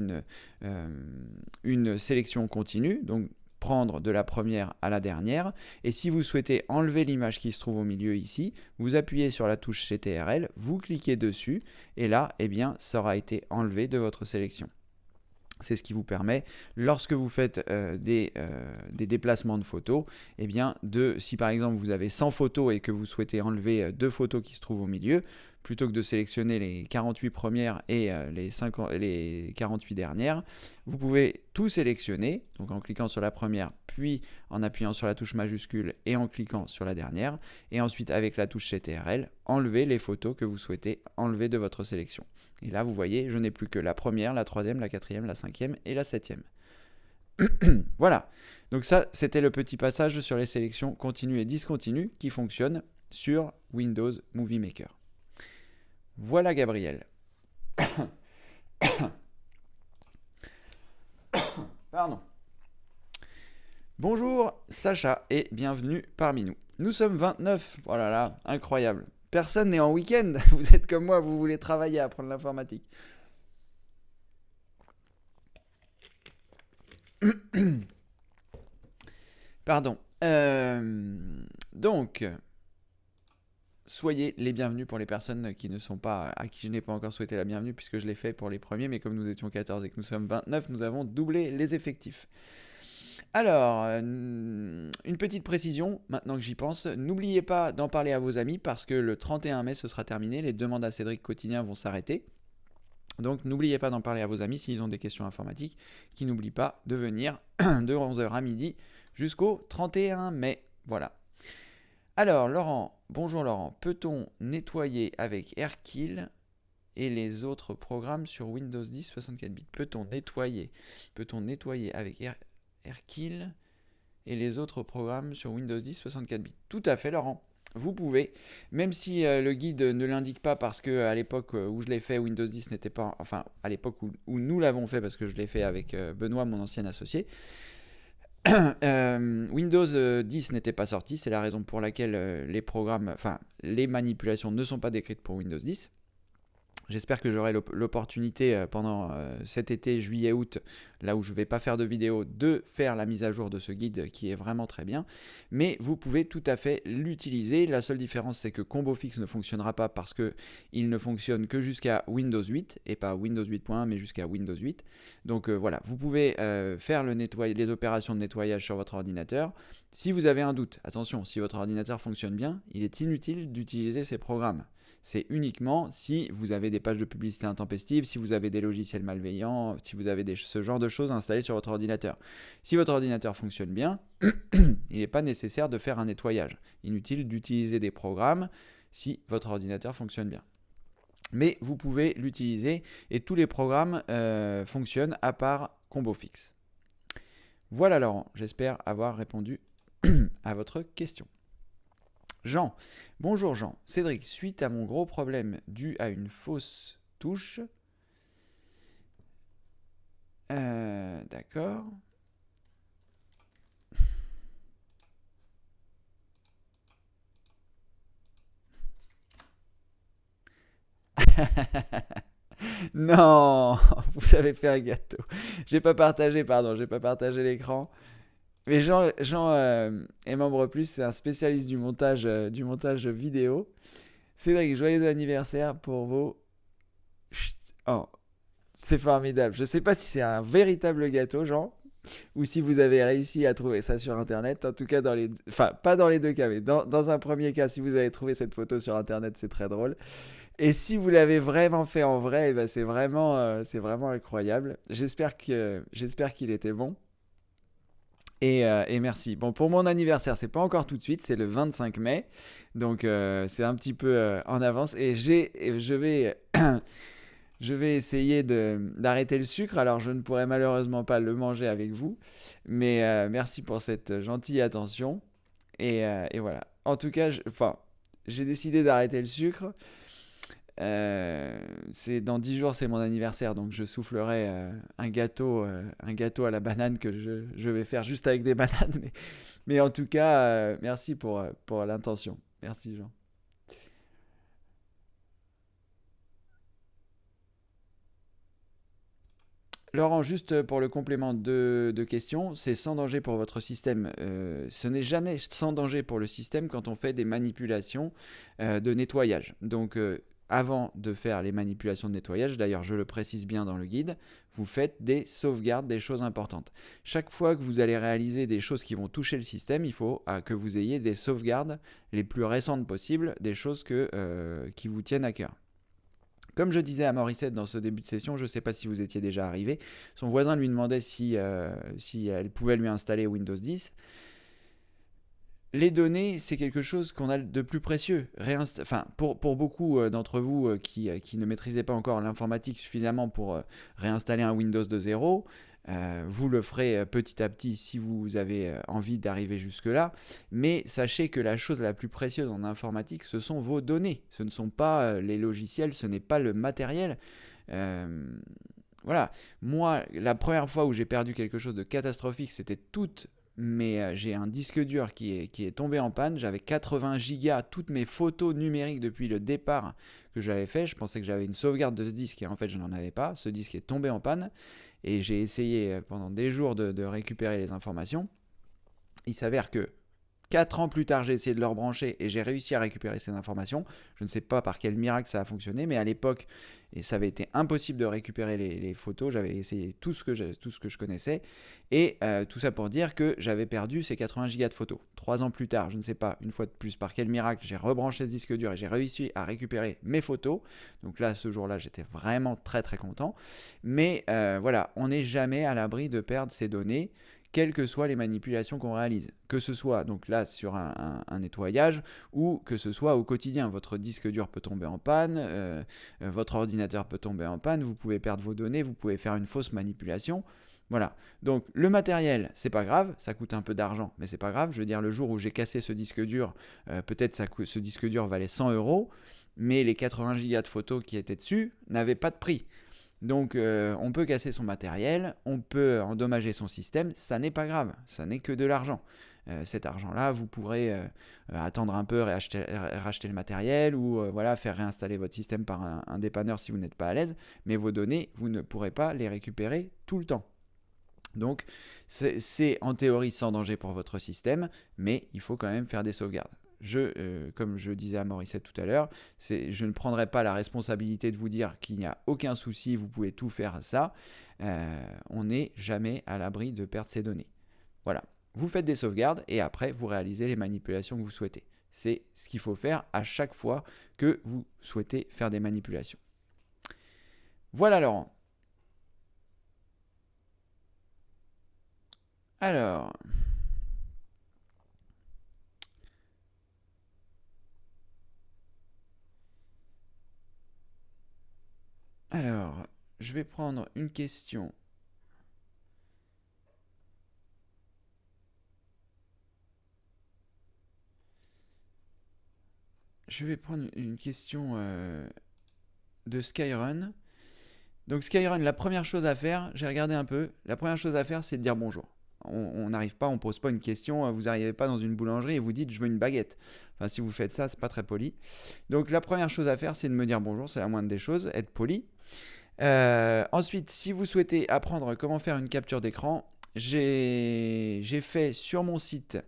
une sélection continue, donc prendre de la première à la dernière, et si vous souhaitez enlever l'image qui se trouve au milieu ici, vous appuyez sur la touche CTRL, vous cliquez dessus, et là, eh bien, ça aura été enlevé de votre sélection. C'est ce qui vous permet, lorsque vous faites des déplacements de photos, eh bien si par exemple vous avez 100 photos et que vous souhaitez enlever 2 photos qui se trouvent au milieu, plutôt que de sélectionner les 48 premières et les 48 dernières, vous pouvez tout sélectionner, donc en cliquant sur la première, puis en appuyant sur la touche majuscule et en cliquant sur la dernière, et ensuite avec la touche CTRL, enlever les photos que vous souhaitez enlever de votre sélection. Et là, vous voyez, je n'ai plus que la première, la troisième, la quatrième, la cinquième et la septième. Voilà. Donc ça, c'était le petit passage sur les sélections continues et discontinues qui fonctionnent sur Windows Movie Maker. Voilà, Gabriel. Pardon. Bonjour, Sacha, et bienvenue parmi nous. Nous sommes 29. Oh là là, incroyable. Personne n'est en week-end. Vous êtes comme moi, vous voulez travailler, apprendre l'informatique. Pardon. Donc, soyez les bienvenus pour les personnes qui ne sont pas, à qui je n'ai pas encore souhaité la bienvenue puisque je l'ai fait pour les premiers, mais comme nous étions 14 et que nous sommes 29, nous avons doublé les effectifs. Alors, une petite précision, maintenant que j'y pense, n'oubliez pas d'en parler à vos amis parce que le 31 mai ce sera terminé, les demandes à Cédric Quotidien vont s'arrêter. Donc n'oubliez pas d'en parler à vos amis s'ils ont des questions informatiques, qui n'oublient pas de venir de 11h à midi jusqu'au 31 mai. Voilà. Alors Laurent, bonjour Laurent, peut-on nettoyer avec Airkill et les autres programmes sur Windows 10 64 bits? Peut-on nettoyer avec Airkill et les autres programmes sur Windows 10 64 bits? Tout à fait Laurent. Vous pouvez, même si le guide ne l'indique pas parce que à l'époque où je l'ai fait, Windows 10 n'était pas, enfin à l'époque où nous l'avons fait parce que je l'ai fait avec Benoît, mon ancien associé, Windows 10 n'était pas sorti, c'est la raison pour laquelle les programmes, enfin les manipulations ne sont pas décrites pour Windows 10. J'espère que j'aurai l'opportunité pendant cet été, juillet-août, là où je ne vais pas faire de vidéo, de faire la mise à jour de ce guide qui est vraiment très bien. Mais vous pouvez tout à fait l'utiliser. La seule différence, c'est que ComboFix ne fonctionnera pas parce qu'il ne fonctionne que jusqu'à Windows 8 et pas Windows 8.1 mais jusqu'à Windows 8. Donc voilà, vous pouvez faire les opérations de nettoyage sur votre ordinateur. Si vous avez un doute, attention, si votre ordinateur fonctionne bien, il est inutile d'utiliser ces programmes. C'est uniquement si vous avez des pages de publicité intempestives, si vous avez des logiciels malveillants, si vous avez ce genre de choses installées sur votre ordinateur. Si votre ordinateur fonctionne bien, il n'est pas nécessaire de faire un nettoyage. Inutile d'utiliser des programmes si votre ordinateur fonctionne bien. Mais vous pouvez l'utiliser et tous les programmes fonctionnent à part ComboFix. Voilà Laurent, j'espère avoir répondu à votre question. Jean, bonjour Jean, Cédric, suite à mon gros problème dû à une fausse touche, d'accord. Non, vous avez fait un gâteau. J'ai pas partagé, pardon, j'ai pas partagé l'écran. Mais Jean est membre plus, c'est un spécialiste du montage vidéo. Cédric, joyeux anniversaire pour vos... Chut. Oh, c'est formidable. Je sais pas si c'est un véritable gâteau, Jean, ou si vous avez réussi à trouver ça sur Internet. En tout cas, enfin, pas dans les deux cas, mais dans un premier cas, si vous avez trouvé cette photo sur Internet, c'est très drôle. Et si vous l'avez vraiment fait en vrai, eh ben, c'est vraiment incroyable. J'espère qu'il était bon. Et merci. Bon, pour mon anniversaire, c'est pas encore tout de suite, c'est le 25 mai. Donc, c'est un petit peu en avance. Je vais essayer d'arrêter le sucre. Alors, je ne pourrai malheureusement pas le manger avec vous. Mais merci pour cette gentille attention. Et voilà. En tout cas, enfin, j'ai décidé d'arrêter le sucre. C'est dans 10 jours, c'est mon anniversaire, donc je soufflerai un gâteau à la banane que je vais faire juste avec des bananes. Mais en tout cas, merci pour l'intention. Merci Jean. Laurent, juste pour le complément de question, c'est sans danger pour votre système. Ce n'est jamais sans danger pour le système quand on fait des manipulations de nettoyage. Donc, avant de faire les manipulations de nettoyage, d'ailleurs je le précise bien dans le guide, vous faites des sauvegardes des choses importantes. Chaque fois que vous allez réaliser des choses qui vont toucher le système, il faut que vous ayez des sauvegardes les plus récentes possibles, des choses qui vous tiennent à cœur. Comme je disais à Morissette dans ce début de session, je ne sais pas si vous étiez déjà arrivé, son voisin lui demandait si elle pouvait lui installer Windows 10. Les données, c'est quelque chose qu'on a de plus précieux. Enfin, pour beaucoup d'entre vous qui ne maîtrisez pas encore l'informatique suffisamment pour réinstaller un Windows de zéro, vous le ferez petit à petit si vous avez envie d'arriver jusque-là. Mais sachez que la chose la plus précieuse en informatique, ce sont vos données. Ce ne sont pas les logiciels, ce n'est pas le matériel. Voilà. Moi, la première fois où j'ai perdu quelque chose de catastrophique, c'était toute mais j'ai un disque dur qui est tombé en panne. J'avais 80 gigas, toutes mes photos numériques depuis le départ que j'avais fait. Je pensais que j'avais une sauvegarde de ce disque et en fait je n'en avais pas. Ce disque est tombé en panne et j'ai essayé pendant des jours de récupérer les informations. Il s'avère que 4 ans plus tard, j'ai essayé de le rebrancher et j'ai réussi à récupérer ces informations. Je ne sais pas par quel miracle ça a fonctionné, mais à l'époque, et ça avait été impossible de récupérer les photos. J'avais essayé tout ce que je connaissais. Et tout ça pour dire que j'avais perdu ces 80 gigas de photos. 3 ans plus tard, je ne sais pas, une fois de plus, par quel miracle, j'ai rebranché ce disque dur et j'ai réussi à récupérer mes photos. Donc là, ce jour-là, j'étais vraiment très très content. Mais voilà, on n'est jamais à l'abri de perdre ces données, quelles que soient les manipulations qu'on réalise. Que ce soit donc là sur un nettoyage ou que ce soit au quotidien. Votre disque dur peut tomber en panne, votre ordinateur peut tomber en panne, vous pouvez perdre vos données, vous pouvez faire une fausse manipulation. Voilà. Donc le matériel, c'est pas grave, ça coûte un peu d'argent, mais c'est pas grave. Je veux dire, le jour où j'ai cassé ce disque dur, peut-être ce disque dur valait 100 euros, mais les 80 gigas de photos qui étaient dessus n'avaient pas de prix. Donc on peut casser son matériel, on peut endommager son système, ça n'est pas grave, ça n'est que de l'argent. Cet argent-là, vous pourrez attendre un peu, racheter le matériel ou voilà, faire réinstaller votre système par un dépanneur si vous n'êtes pas à l'aise, mais vos données, vous ne pourrez pas les récupérer tout le temps. Donc c'est en théorie sans danger pour votre système, mais il faut quand même faire des sauvegardes. Comme je disais à Morissette tout à l'heure, je ne prendrai pas la responsabilité de vous dire qu'il n'y a aucun souci, vous pouvez tout faire ça. On n'est jamais à l'abri de perdre ses données. Voilà, vous faites des sauvegardes et après vous réalisez les manipulations que vous souhaitez. C'est ce qu'il faut faire à chaque fois que vous souhaitez faire des manipulations. Voilà Laurent. Alors... Alors, je vais prendre une question. Je vais prendre une question de Skyrun. Donc Skyrun, la première chose à faire, j'ai regardé un peu, la première chose à faire, c'est de dire bonjour. on n'arrive pas, on pose pas une question, vous n'arrivez pas dans une boulangerie et vous dites je veux une baguette. Enfin, si vous faites ça, c'est pas très poli. Donc la première chose à faire, c'est de me dire bonjour, c'est la moindre des choses, être poli. Ensuite, si vous souhaitez apprendre comment faire une capture d'écran, j'ai fait sur mon site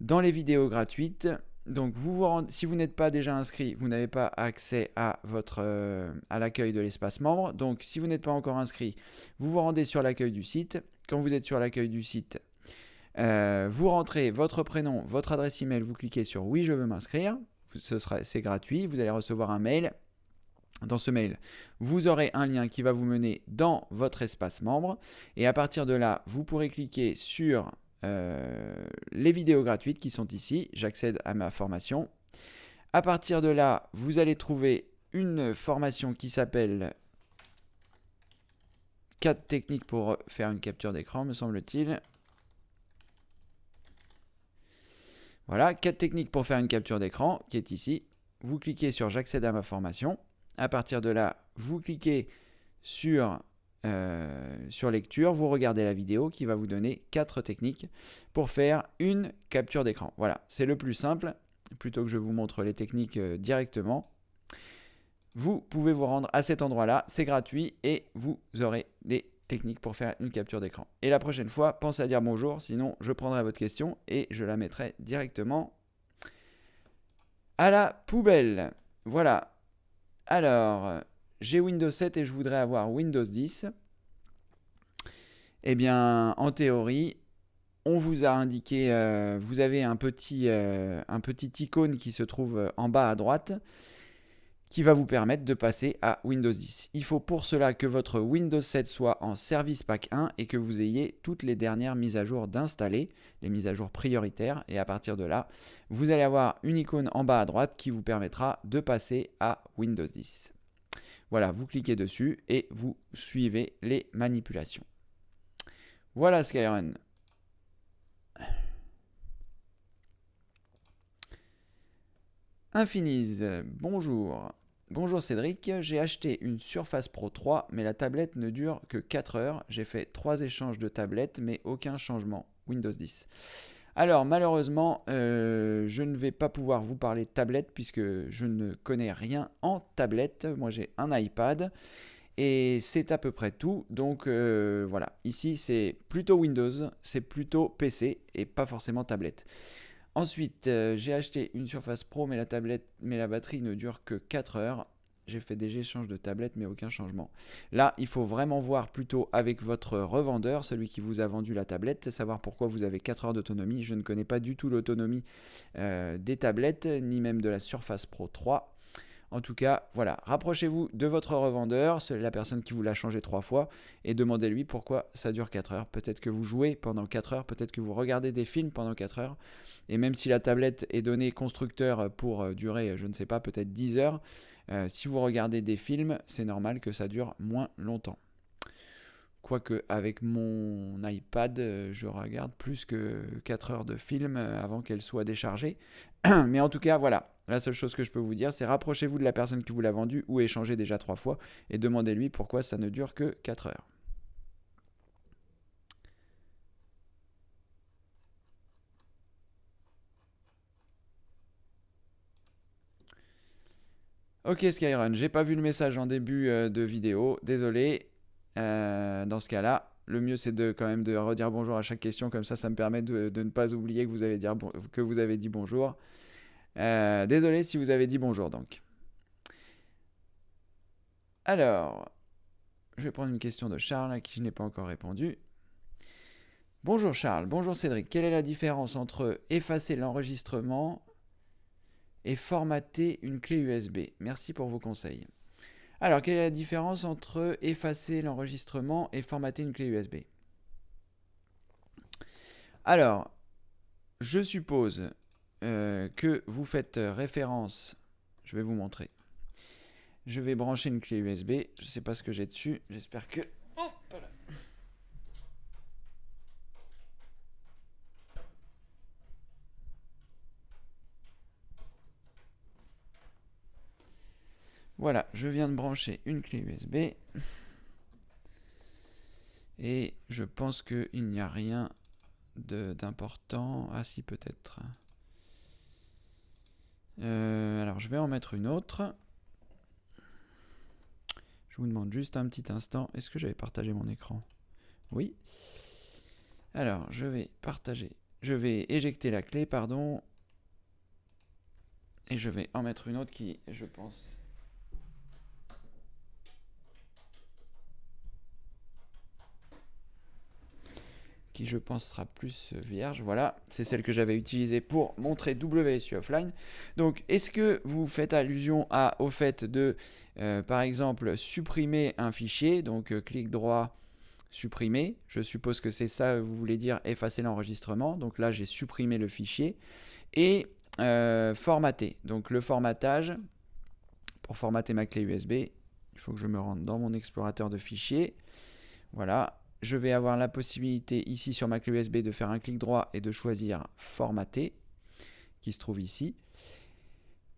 dans les vidéos gratuites. Donc si vous n'êtes pas déjà inscrit, vous n'avez pas accès à à l'accueil de l'espace membre. Donc si vous n'êtes pas encore inscrit, vous vous rendez sur l'accueil du site. Quand vous êtes sur l'accueil du site, vous rentrez votre prénom, votre adresse email, vous cliquez sur oui je veux m'inscrire. C'est gratuit, vous allez recevoir un mail. Dans ce mail, vous aurez un lien qui va vous mener dans votre espace membre. Et à partir de là, vous pourrez cliquer sur les vidéos gratuites qui sont ici. J'accède à ma formation. À partir de là, vous allez trouver une formation qui s'appelle 4 techniques pour faire une capture d'écran, me semble-t-il. Voilà, 4 techniques pour faire une capture d'écran qui est ici. Vous cliquez sur j'accède à ma formation. À partir de là, vous cliquez sur lecture, vous regardez la vidéo qui va vous donner 4 techniques pour faire une capture d'écran. Voilà, c'est le plus simple. Plutôt que je vous montre les techniques directement, vous pouvez vous rendre à cet endroit-là, c'est gratuit et vous aurez des techniques pour faire une capture d'écran. Et la prochaine fois, pensez à dire bonjour, sinon je prendrai votre question et je la mettrai directement à la poubelle. Voilà. Alors, j'ai Windows 7 et je voudrais avoir Windows 10. Eh bien, en théorie, on vous a indiqué, vous avez un petit icône qui se trouve en bas à droite qui va vous permettre de passer à Windows 10. Il faut pour cela que votre Windows 7 soit en Service Pack 1 et que vous ayez toutes les dernières mises à jour d'installer, les mises à jour prioritaires. Et à partir de là, vous allez avoir une icône en bas à droite qui vous permettra de passer à Windows 10. Voilà, vous cliquez dessus et vous suivez les manipulations. Voilà Skyrun. Infinize, bonjour. Bonjour Cédric, j'ai acheté une Surface Pro 3, mais la tablette ne dure que 4 heures. J'ai fait 3 échanges de tablettes, mais aucun changement. Windows 10. Alors malheureusement, je ne vais pas pouvoir vous parler de tablette puisque je ne connais rien en tablette. Moi j'ai un iPad et c'est à peu près tout. Donc voilà, ici c'est plutôt Windows, c'est plutôt PC et pas forcément tablette. Ensuite, j'ai acheté une Surface Pro, mais la batterie ne dure que 4 heures. J'ai fait des échanges de tablettes, mais aucun changement. Là, il faut vraiment voir plutôt avec votre revendeur, celui qui vous a vendu la tablette, savoir pourquoi vous avez 4 heures d'autonomie. Je ne connais pas du tout l'autonomie des tablettes, ni même de la Surface Pro 3. En tout cas, voilà, rapprochez-vous de votre revendeur, c'est la personne qui vous l'a changé 3 fois, et demandez-lui pourquoi ça dure 4 heures. Peut-être que vous jouez pendant 4 heures, peut-être que vous regardez des films pendant 4 heures, et même si la tablette est donnée constructeur pour durer, je ne sais pas, peut-être 10 heures, si vous regardez des films, c'est normal que ça dure moins longtemps. Quoique avec mon iPad, je regarde plus que 4 heures de film avant qu'elle soit déchargée. Mais en tout cas, voilà. La seule chose que je peux vous dire, c'est rapprochez-vous de la personne qui vous l'a vendu ou échangez déjà 3 fois et demandez-lui pourquoi ça ne dure que 4 heures. Ok Skyrun, j'ai pas vu le message en début de vidéo, désolé. Dans ce cas-là, le mieux c'est quand même de redire bonjour à chaque question, comme ça me permet de ne pas oublier que vous avez dit bonjour. Désolé si vous avez dit bonjour donc. Alors, je vais prendre une question de Charles à qui je n'ai pas encore répondu. Bonjour Charles, bonjour Cédric. Quelle est la différence entre effacer l'enregistrement et formater une clé USB? Merci pour vos conseils. Alors, quelle est la différence entre effacer l'enregistrement et formater une clé USB? Alors, je suppose que vous faites référence, je vais vous montrer. Je vais brancher une clé USB, je ne sais pas ce que j'ai dessus, j'espère que... Oh, voilà. Voilà, je viens de brancher une clé USB. Et je pense qu'il n'y a rien d'important. Ah si, peut-être. Alors, je vais en mettre une autre. Je vous demande juste un petit instant. Est-ce que j'avais partagé mon écran? Oui. Alors, je vais partager. Je vais éjecter la clé, pardon. Et je vais en mettre une autre qui, je pense... qui je pense sera plus vierge. Voilà, c'est celle que j'avais utilisée pour montrer WSU Offline. Donc, est-ce que vous faites allusion au fait de, par exemple, supprimer un fichier? Donc, clic droit, supprimer. Je suppose que c'est ça, vous voulez dire effacer l'enregistrement. Donc là, j'ai supprimé le fichier. Et formater. Donc, le formatage, pour formater ma clé USB, il faut que je me rende dans mon explorateur de fichiers. Voilà. Je vais avoir la possibilité ici sur ma clé USB de faire un clic droit et de choisir formater, qui se trouve ici.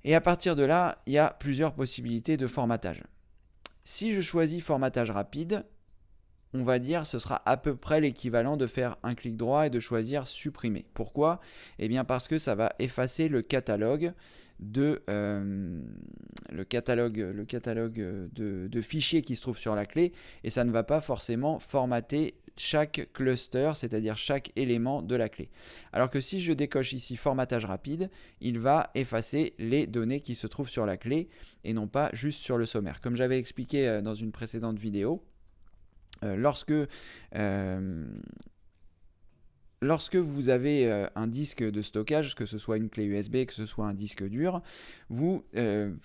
Et à partir de là, il y a plusieurs possibilités de formatage. Si je choisis formatage rapide, on va dire ce sera à peu près l'équivalent de faire un clic droit et de choisir supprimer. Pourquoi? Eh bien parce que ça va effacer le catalogue de fichiers qui se trouve sur la clé, et ça ne va pas forcément formater chaque cluster, c'est-à-dire chaque élément de la clé. Alors que si je décoche ici formatage rapide, il va effacer les données qui se trouvent sur la clé et non pas juste sur le sommaire. Comme j'avais expliqué dans une précédente vidéo, lorsque vous avez un disque de stockage, que ce soit une clé USB, que ce soit un disque dur,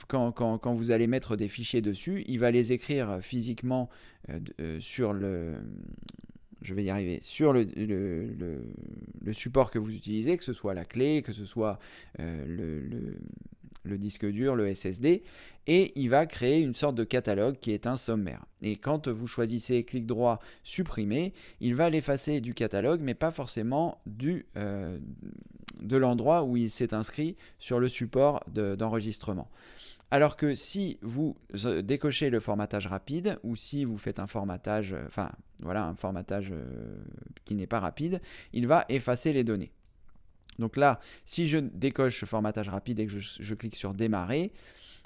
quand vous allez mettre des fichiers dessus, il va les écrire physiquement sur le... Je vais y arriver, sur le support que vous utilisez, que ce soit la clé, que ce soit le disque dur, le SSD, et il va créer une sorte de catalogue qui est un sommaire. Et quand vous choisissez clic droit supprimer, il va l'effacer du catalogue, mais pas forcément de l'endroit où il s'est inscrit sur le support d'enregistrement. Alors que si vous décochez le formatage rapide, ou si vous faites un formatage, qui n'est pas rapide, il va effacer les données. Donc là, si je décoche le formatage rapide et que je clique sur démarrer,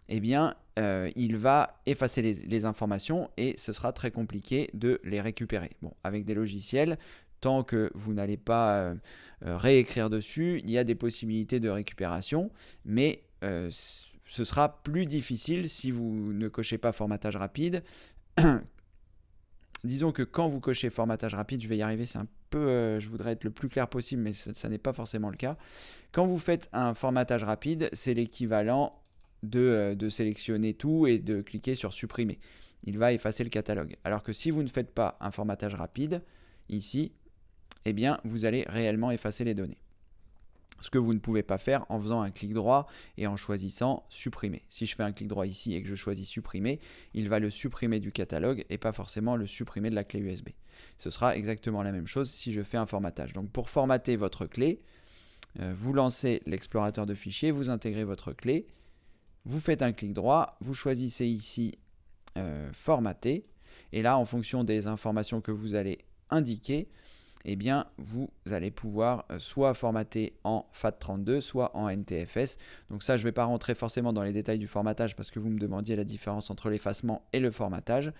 eh bien, il va effacer les informations et ce sera très compliqué de les récupérer. Bon, avec des logiciels, tant que vous n'allez pas réécrire dessus, il y a des possibilités de récupération, mais ce sera plus difficile si vous ne cochez pas formatage rapide. Disons que quand vous cochez formatage rapide, je vais y arriver, c'est un peu, je voudrais être le plus clair possible, mais ça n'est pas forcément le cas. Quand vous faites un formatage rapide, c'est l'équivalent de sélectionner tout et de cliquer sur supprimer. Il va effacer le catalogue. Alors que si vous ne faites pas un formatage rapide, ici, eh bien, vous allez réellement effacer les données. Ce que vous ne pouvez pas faire en faisant un clic droit et en choisissant supprimer. Si je fais un clic droit ici et que je choisis supprimer, il va le supprimer du catalogue et pas forcément le supprimer de la clé USB. Ce sera exactement la même chose si je fais un formatage. Donc pour formater votre clé, vous lancez l'explorateur de fichiers, vous intégrez votre clé, vous faites un clic droit, vous choisissez ici formater, et là en fonction des informations que vous allez indiquer, eh bien, vous allez pouvoir soit formater en FAT32, soit en NTFS. Donc ça, je ne vais pas rentrer forcément dans les détails du formatage parce que vous me demandiez la différence entre l'effacement et le formatage.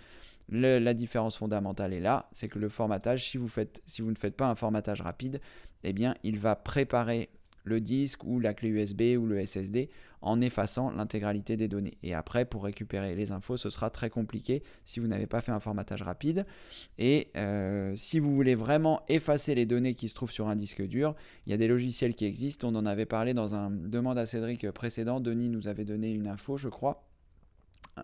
La différence fondamentale est là, c'est que le formatage, si vous ne faites pas un formatage rapide, eh bien, il va préparer le disque ou la clé USB ou le SSD en effaçant l'intégralité des données. Et après, pour récupérer les infos, ce sera très compliqué si vous n'avez pas fait un formatage rapide. Et si vous voulez vraiment effacer les données qui se trouvent sur un disque dur, il y a des logiciels qui existent. On en avait parlé dans un demande à Cédric précédent. Denis nous avait donné une info, je crois,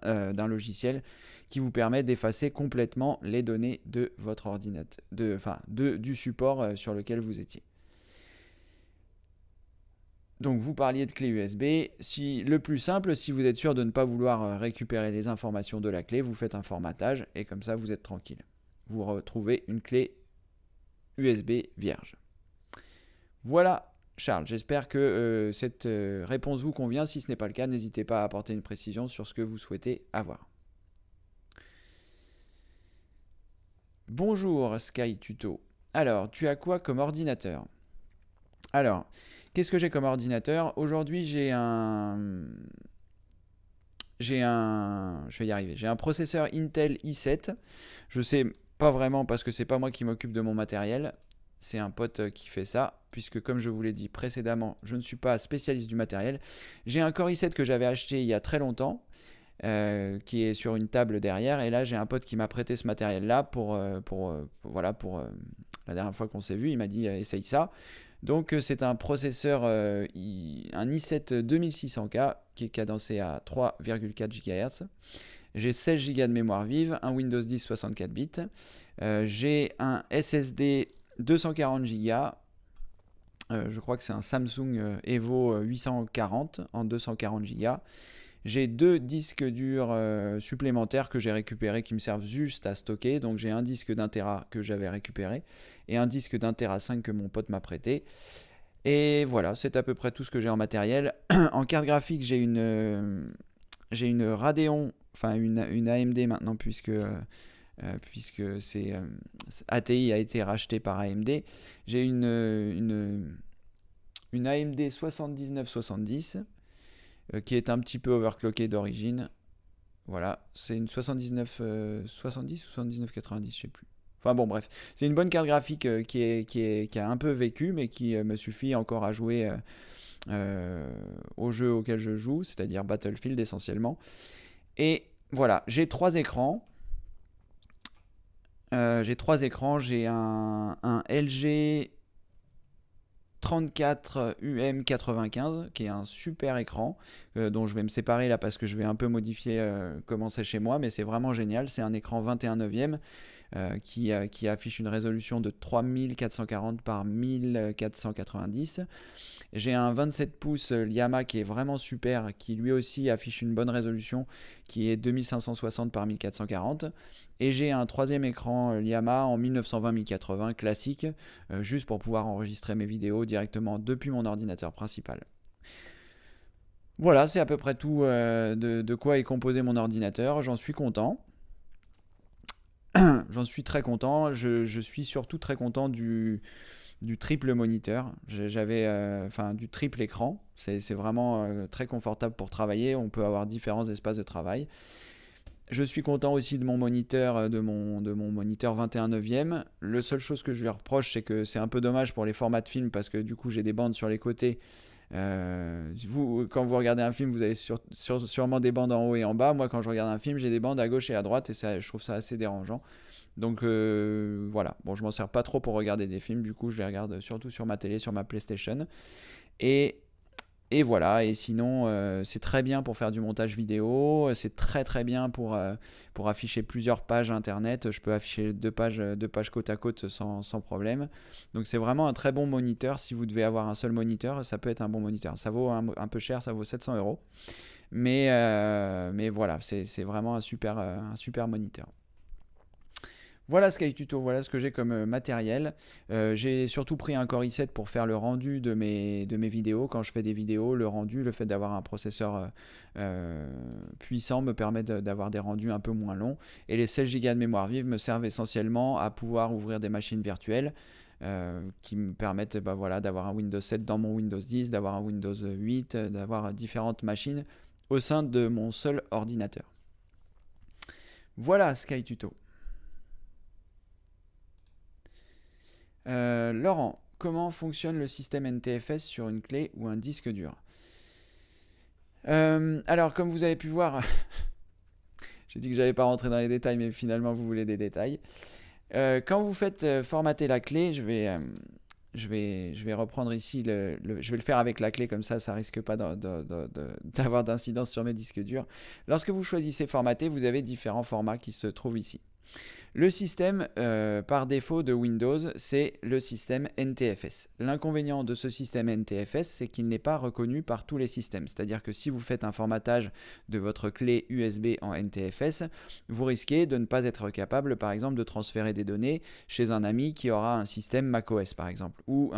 d'un logiciel qui vous permet d'effacer complètement les données de votre ordinateur, du support sur lequel vous étiez. Donc vous parliez de clé USB, le plus simple, si vous êtes sûr de ne pas vouloir récupérer les informations de la clé, vous faites un formatage et comme ça vous êtes tranquille. Vous retrouvez une clé USB vierge. Voilà Charles, j'espère que cette réponse vous convient. Si ce n'est pas le cas, n'hésitez pas à apporter une précision sur ce que vous souhaitez avoir. Bonjour Sky Tuto. Alors, tu as quoi comme ordinateur? Alors, qu'est-ce que j'ai comme ordinateur? Aujourd'hui, je vais y arriver. J'ai un processeur Intel i7. Je sais pas vraiment parce que c'est pas moi qui m'occupe de mon matériel. C'est un pote qui fait ça, puisque comme je vous l'ai dit précédemment, je ne suis pas spécialiste du matériel. J'ai un Core i7 que j'avais acheté il y a très longtemps, qui est sur une table derrière. Et là, j'ai un pote qui m'a prêté ce matériel-là pour la dernière fois qu'on s'est vu, il m'a dit essaye ça. Donc c'est un processeur, un i7 2600K qui est cadencé à 3,4 GHz. J'ai 16 Go de mémoire vive, un Windows 10 64 bits. J'ai un SSD 240 Go. Je crois que c'est un Samsung Evo 840 en 240 Go. J'ai 2 disques durs supplémentaires que j'ai récupérés qui me servent juste à stocker. Donc j'ai un disque d'1 Tera que j'avais récupéré et un disque d'1 Tera 5 que mon pote m'a prêté. Et voilà, c'est à peu près tout ce que j'ai en matériel. En carte graphique, j'ai une Radeon, enfin une AMD maintenant puisque ATI a été racheté par AMD. J'ai une AMD 7970 qui est un petit peu overclockée d'origine. Voilà, c'est une 7970 ou 7990, je sais plus. Enfin bon, bref, c'est une bonne carte graphique qui a un peu vécu, mais qui me suffit encore à jouer aux jeux auxquels je joue, c'est-à-dire Battlefield essentiellement. Et voilà, j'ai trois écrans. J'ai un LG 34 UM95 qui est un super écran dont je vais me séparer là parce que je vais un peu modifier comment c'est chez moi, mais c'est vraiment génial. C'est un écran 21 neuvième qui affiche une résolution de 3440 par 1490. J'ai un 27 pouces Llama qui est vraiment super, qui lui aussi affiche une bonne résolution qui est 2560 par 1440. Et j'ai un troisième écran Llama en 1920-1080 classique, juste pour pouvoir enregistrer mes vidéos directement depuis mon ordinateur principal. Voilà, c'est à peu près tout de quoi est composé mon ordinateur. J'en suis content. J'en suis très content. Je suis surtout très content du triple moniteur. Enfin, du triple écran. C'est vraiment très confortable pour travailler. On peut avoir différents espaces de travail. Je suis content aussi de mon moniteur, de mon moniteur 21 neuvième. Le seule chose que je lui reproche, c'est que c'est un peu dommage pour les formats de film parce que du coup j'ai des bandes sur les côtés. Quand vous regardez un film, vous avez sûrement des bandes en haut et en bas. Moi, quand je regarde un film, j'ai des bandes à gauche et à droite et ça, je trouve ça assez dérangeant. Donc voilà, bon, je m'en sers pas trop pour regarder des films, du coup je les regarde surtout sur ma télé, sur ma PlayStation. Et, et voilà, et sinon c'est très bien pour faire du montage vidéo, c'est très bien pour afficher plusieurs pages internet. Je peux afficher deux pages côte à côte sans problème. Donc c'est vraiment un très bon moniteur. Si vous devez avoir un seul moniteur, ça peut être un bon moniteur. Ça vaut un peu cher, ça vaut 700 euros. Mais voilà, c'est vraiment un super moniteur. Voilà Sky Tuto, voilà ce que j'ai comme matériel. J'ai surtout pris un Core i7 pour faire le rendu de mes vidéos. Quand je fais des vidéos, le rendu, le fait d'avoir un processeur puissant me permet d'avoir des rendus un peu moins longs. Et les 16 Go de mémoire vive me servent essentiellement à pouvoir ouvrir des machines virtuelles qui me permettent d'avoir un Windows 7 dans mon Windows 10, d'avoir un Windows 8, d'avoir différentes machines au sein de mon seul ordinateur. Voilà Sky Tuto. Laurent, comment fonctionne le système NTFS sur une clé ou un disque dur? Alors, comme vous avez pu voir, j'ai dit que j'allais pas rentrer dans les détails, mais finalement vous voulez des détails. Quand vous faites formater la clé, je vais reprendre ici, je vais le faire avec la clé, comme ça risque pas d'avoir d'incidence sur mes disques durs. Lorsque vous choisissez formater, vous avez différents formats qui se trouvent ici. Le système par défaut de Windows, c'est le système NTFS. L'inconvénient de ce système NTFS, c'est qu'il n'est pas reconnu par tous les systèmes. C'est-à-dire que si vous faites un formatage de votre clé USB en NTFS, vous risquez de ne pas être capable, par exemple, de transférer des données chez un ami qui aura un système macOS, par exemple, ou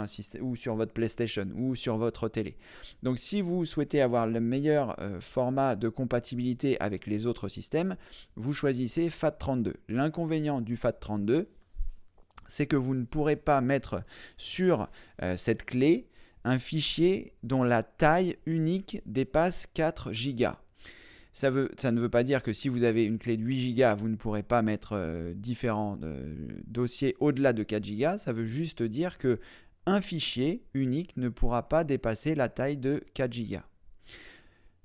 sur votre PlayStation, ou sur votre télé. Donc si vous souhaitez avoir le meilleur format de compatibilité avec les autres systèmes, vous choisissez FAT32. L'inconvénient du FAT32, c'est que vous ne pourrez pas mettre sur cette clé un fichier dont la taille unique dépasse 4 Go. Ça ne veut pas dire que si vous avez une clé de 8 Go, vous ne pourrez pas mettre différents dossiers au-delà de 4 Go. Ça veut juste dire que un fichier unique ne pourra pas dépasser la taille de 4 Go.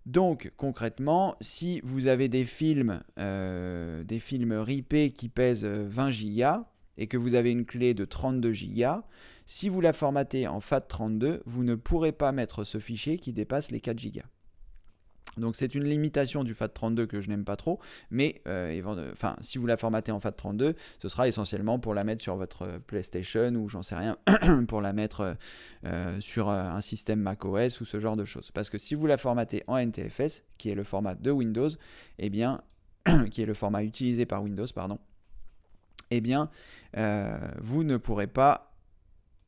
Donc concrètement, si vous avez des films ripés qui pèsent 20 Go et que vous avez une clé de 32 Go, si vous la formatez en FAT32, vous ne pourrez pas mettre ce fichier qui dépasse les 4 Go. Donc c'est une limitation du FAT32 que je n'aime pas trop, mais si vous la formatez en FAT32, ce sera essentiellement pour la mettre sur votre PlayStation ou j'en sais rien, pour la mettre sur un système macOS ou ce genre de choses. Parce que si vous la formatez en NTFS, qui est le format de Windows, eh bien, qui est le format utilisé par Windows, pardon, eh bien, vous ne pourrez pas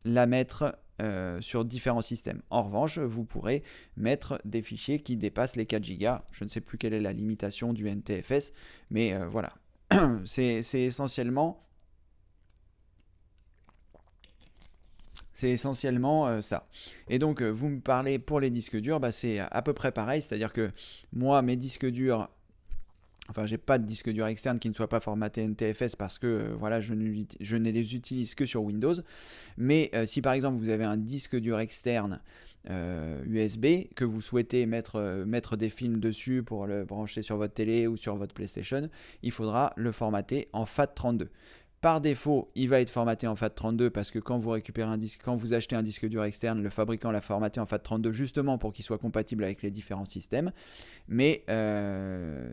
la mettre sur différents systèmes. En revanche, vous pourrez mettre des fichiers qui dépassent les 4 Go. Je ne sais plus quelle est la limitation du NTFS, mais voilà. C'est essentiellement ça. Et donc, vous me parlez pour les disques durs, c'est à peu près pareil. C'est-à-dire que moi, mes disques durs, j'ai pas de disque dur externe qui ne soit pas formaté NTFS parce que voilà, je ne les utilise que sur Windows. Mais si par exemple vous avez un disque dur externe USB que vous souhaitez mettre des films dessus pour le brancher sur votre télé ou sur votre PlayStation, il faudra le formater en FAT32. Par défaut, il va être formaté en FAT32 parce que quand vous achetez un disque dur externe, le fabricant l'a formaté en FAT32 justement pour qu'il soit compatible avec les différents systèmes. Mais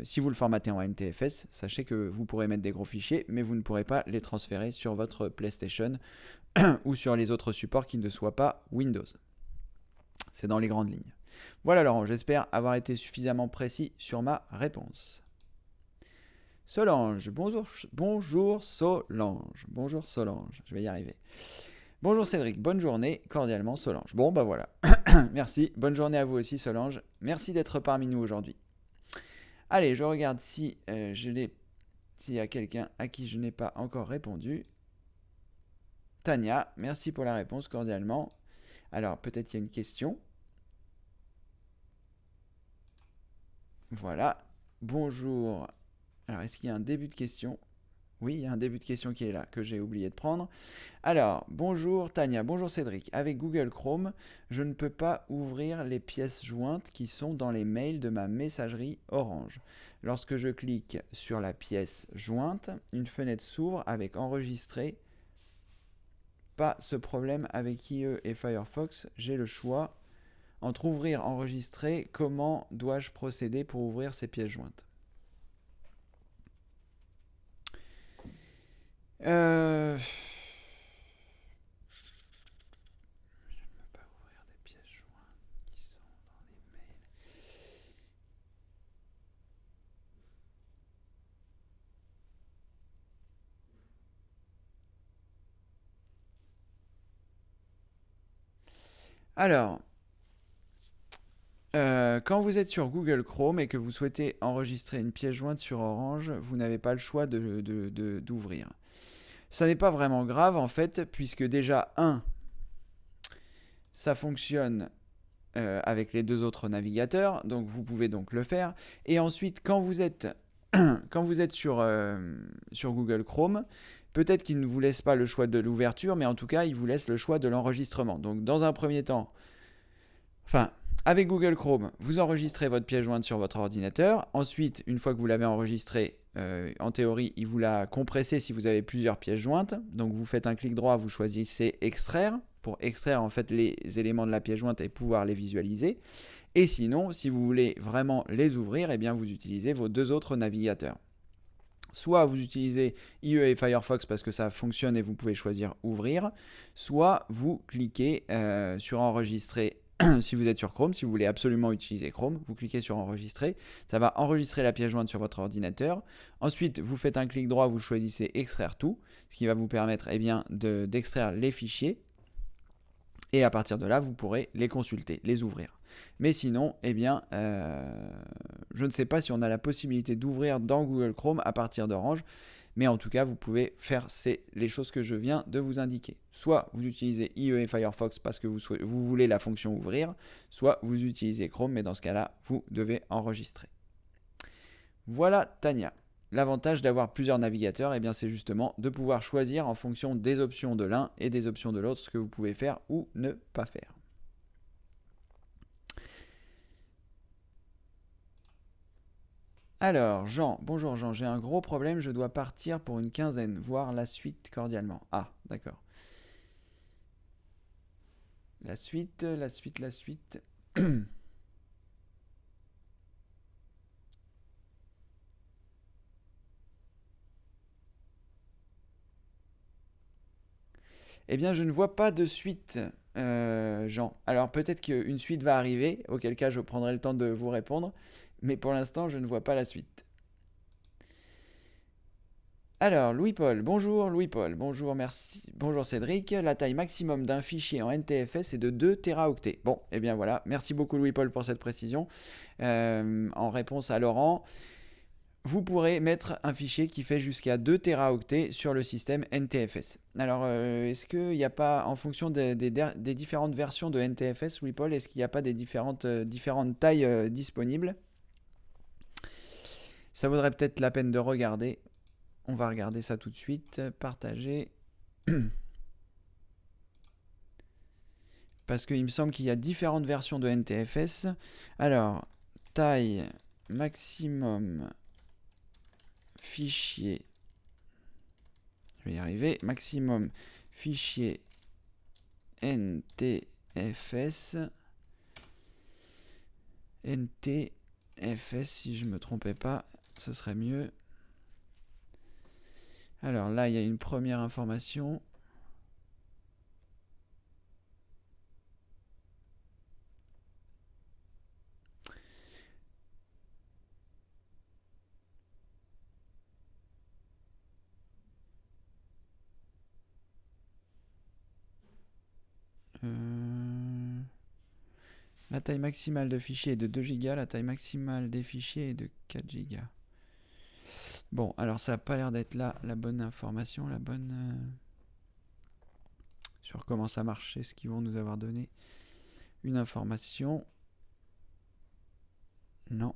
si vous le formatez en NTFS, sachez que vous pourrez mettre des gros fichiers, mais vous ne pourrez pas les transférer sur votre PlayStation ou sur les autres supports qui ne soient pas Windows. C'est dans les grandes lignes. Voilà Laurent, j'espère avoir été suffisamment précis sur ma réponse. Solange, bonjour Solange, bonjour Solange, je vais y arriver. Bonjour Cédric, bonne journée, cordialement Solange. Bon bah voilà, merci, bonne journée à vous aussi Solange, merci d'être parmi nous aujourd'hui. Allez, je regarde s'il y a quelqu'un à qui je n'ai pas encore répondu. Tania, merci pour la réponse cordialement. Alors peut-être qu'il y a une question. Voilà, bonjour. Alors, est-ce qu'il y a un début de question ? Oui, il y a un début de question qui est là, que j'ai oublié de prendre. Alors, bonjour Tania, bonjour Cédric. Avec Google Chrome, je ne peux pas ouvrir les pièces jointes qui sont dans les mails de ma messagerie Orange. Lorsque je clique sur la pièce jointe, une fenêtre s'ouvre avec enregistré. Pas ce problème avec IE et Firefox, j'ai le choix. Entre ouvrir, enregistrer, comment dois-je procéder pour ouvrir ces pièces jointes ? Je ne peux pas ouvrir des pièces jointes qui sont dans les mails. Alors, quand vous êtes sur Google Chrome et que vous souhaitez enregistrer une pièce jointe sur Orange, vous n'avez pas le choix d'ouvrir. Ça n'est pas vraiment grave en fait, puisque déjà, ça fonctionne avec les deux autres navigateurs, donc vous pouvez donc le faire. Et ensuite, quand vous êtes sur Google Chrome, peut-être qu'il ne vous laisse pas le choix de l'ouverture, mais en tout cas, il vous laisse le choix de l'enregistrement. Donc dans un premier temps, avec Google Chrome, vous enregistrez votre pièce jointe sur votre ordinateur. Ensuite, une fois que vous l'avez enregistrée, en théorie, il vous l'a compressé si vous avez plusieurs pièces jointes. Donc vous faites un clic droit, vous choisissez extraire pour extraire en fait les éléments de la pièce jointe et pouvoir les visualiser. Et sinon, si vous voulez vraiment les ouvrir, eh bien vous utilisez vos deux autres navigateurs. Soit vous utilisez IE et Firefox parce que ça fonctionne et vous pouvez choisir ouvrir, soit vous cliquez sur enregistrer. Si vous êtes sur Chrome, si vous voulez absolument utiliser Chrome, vous cliquez sur enregistrer. Ça va enregistrer la pièce jointe sur votre ordinateur. Ensuite, vous faites un clic droit, vous choisissez extraire tout, ce qui va vous permettre d'extraire les fichiers. Et à partir de là, vous pourrez les consulter, les ouvrir. Mais sinon, je ne sais pas si on a la possibilité d'ouvrir dans Google Chrome à partir d'Orange. Mais en tout cas, vous pouvez faire les choses que je viens de vous indiquer. Soit vous utilisez IE et Firefox parce que vous voulez la fonction ouvrir, soit vous utilisez Chrome, mais dans ce cas-là, vous devez enregistrer. Voilà Tania. L'avantage d'avoir plusieurs navigateurs, c'est justement de pouvoir choisir en fonction des options de l'un et des options de l'autre ce que vous pouvez faire ou ne pas faire. Alors, Jean, bonjour Jean, j'ai un gros problème, je dois partir pour une quinzaine, voir la suite cordialement. Ah, d'accord. La suite. Eh bien, je ne vois pas de suite, Jean. Alors, peut-être qu'une suite va arriver, auquel cas je prendrai le temps de vous répondre, mais pour l'instant, je ne vois pas la suite. Alors, Louis-Paul, bonjour Louis-Paul, bonjour, merci, bonjour Cédric. La taille maximum d'un fichier en NTFS est de 2 Teraoctets. Bon, eh bien voilà, merci beaucoup Louis-Paul pour cette précision. En réponse à Laurent, vous pourrez mettre un fichier qui fait jusqu'à 2 Teraoctets sur le système NTFS. Alors, est-ce qu'il n'y a pas, en fonction des différentes versions de NTFS, Louis-Paul, est-ce qu'il n'y a pas des différentes tailles disponibles? Ça vaudrait peut-être la peine de regarder. On va regarder ça tout de suite. Partager. Parce qu'il me semble qu'il y a différentes versions de NTFS. Alors, taille maximum fichier. Je vais y arriver. Maximum fichier NTFS. NTFS, si je ne me trompais pas, ce serait mieux. Alors là, il y a une première information. La taille maximale de fichier est de 2 Go, la taille maximale des fichiers est de 4 Go. Bon, alors ça n'a pas l'air d'être là la bonne information, la bonne... sur comment ça marche, c'est ce qu'ils vont nous avoir donné. Une information. Non.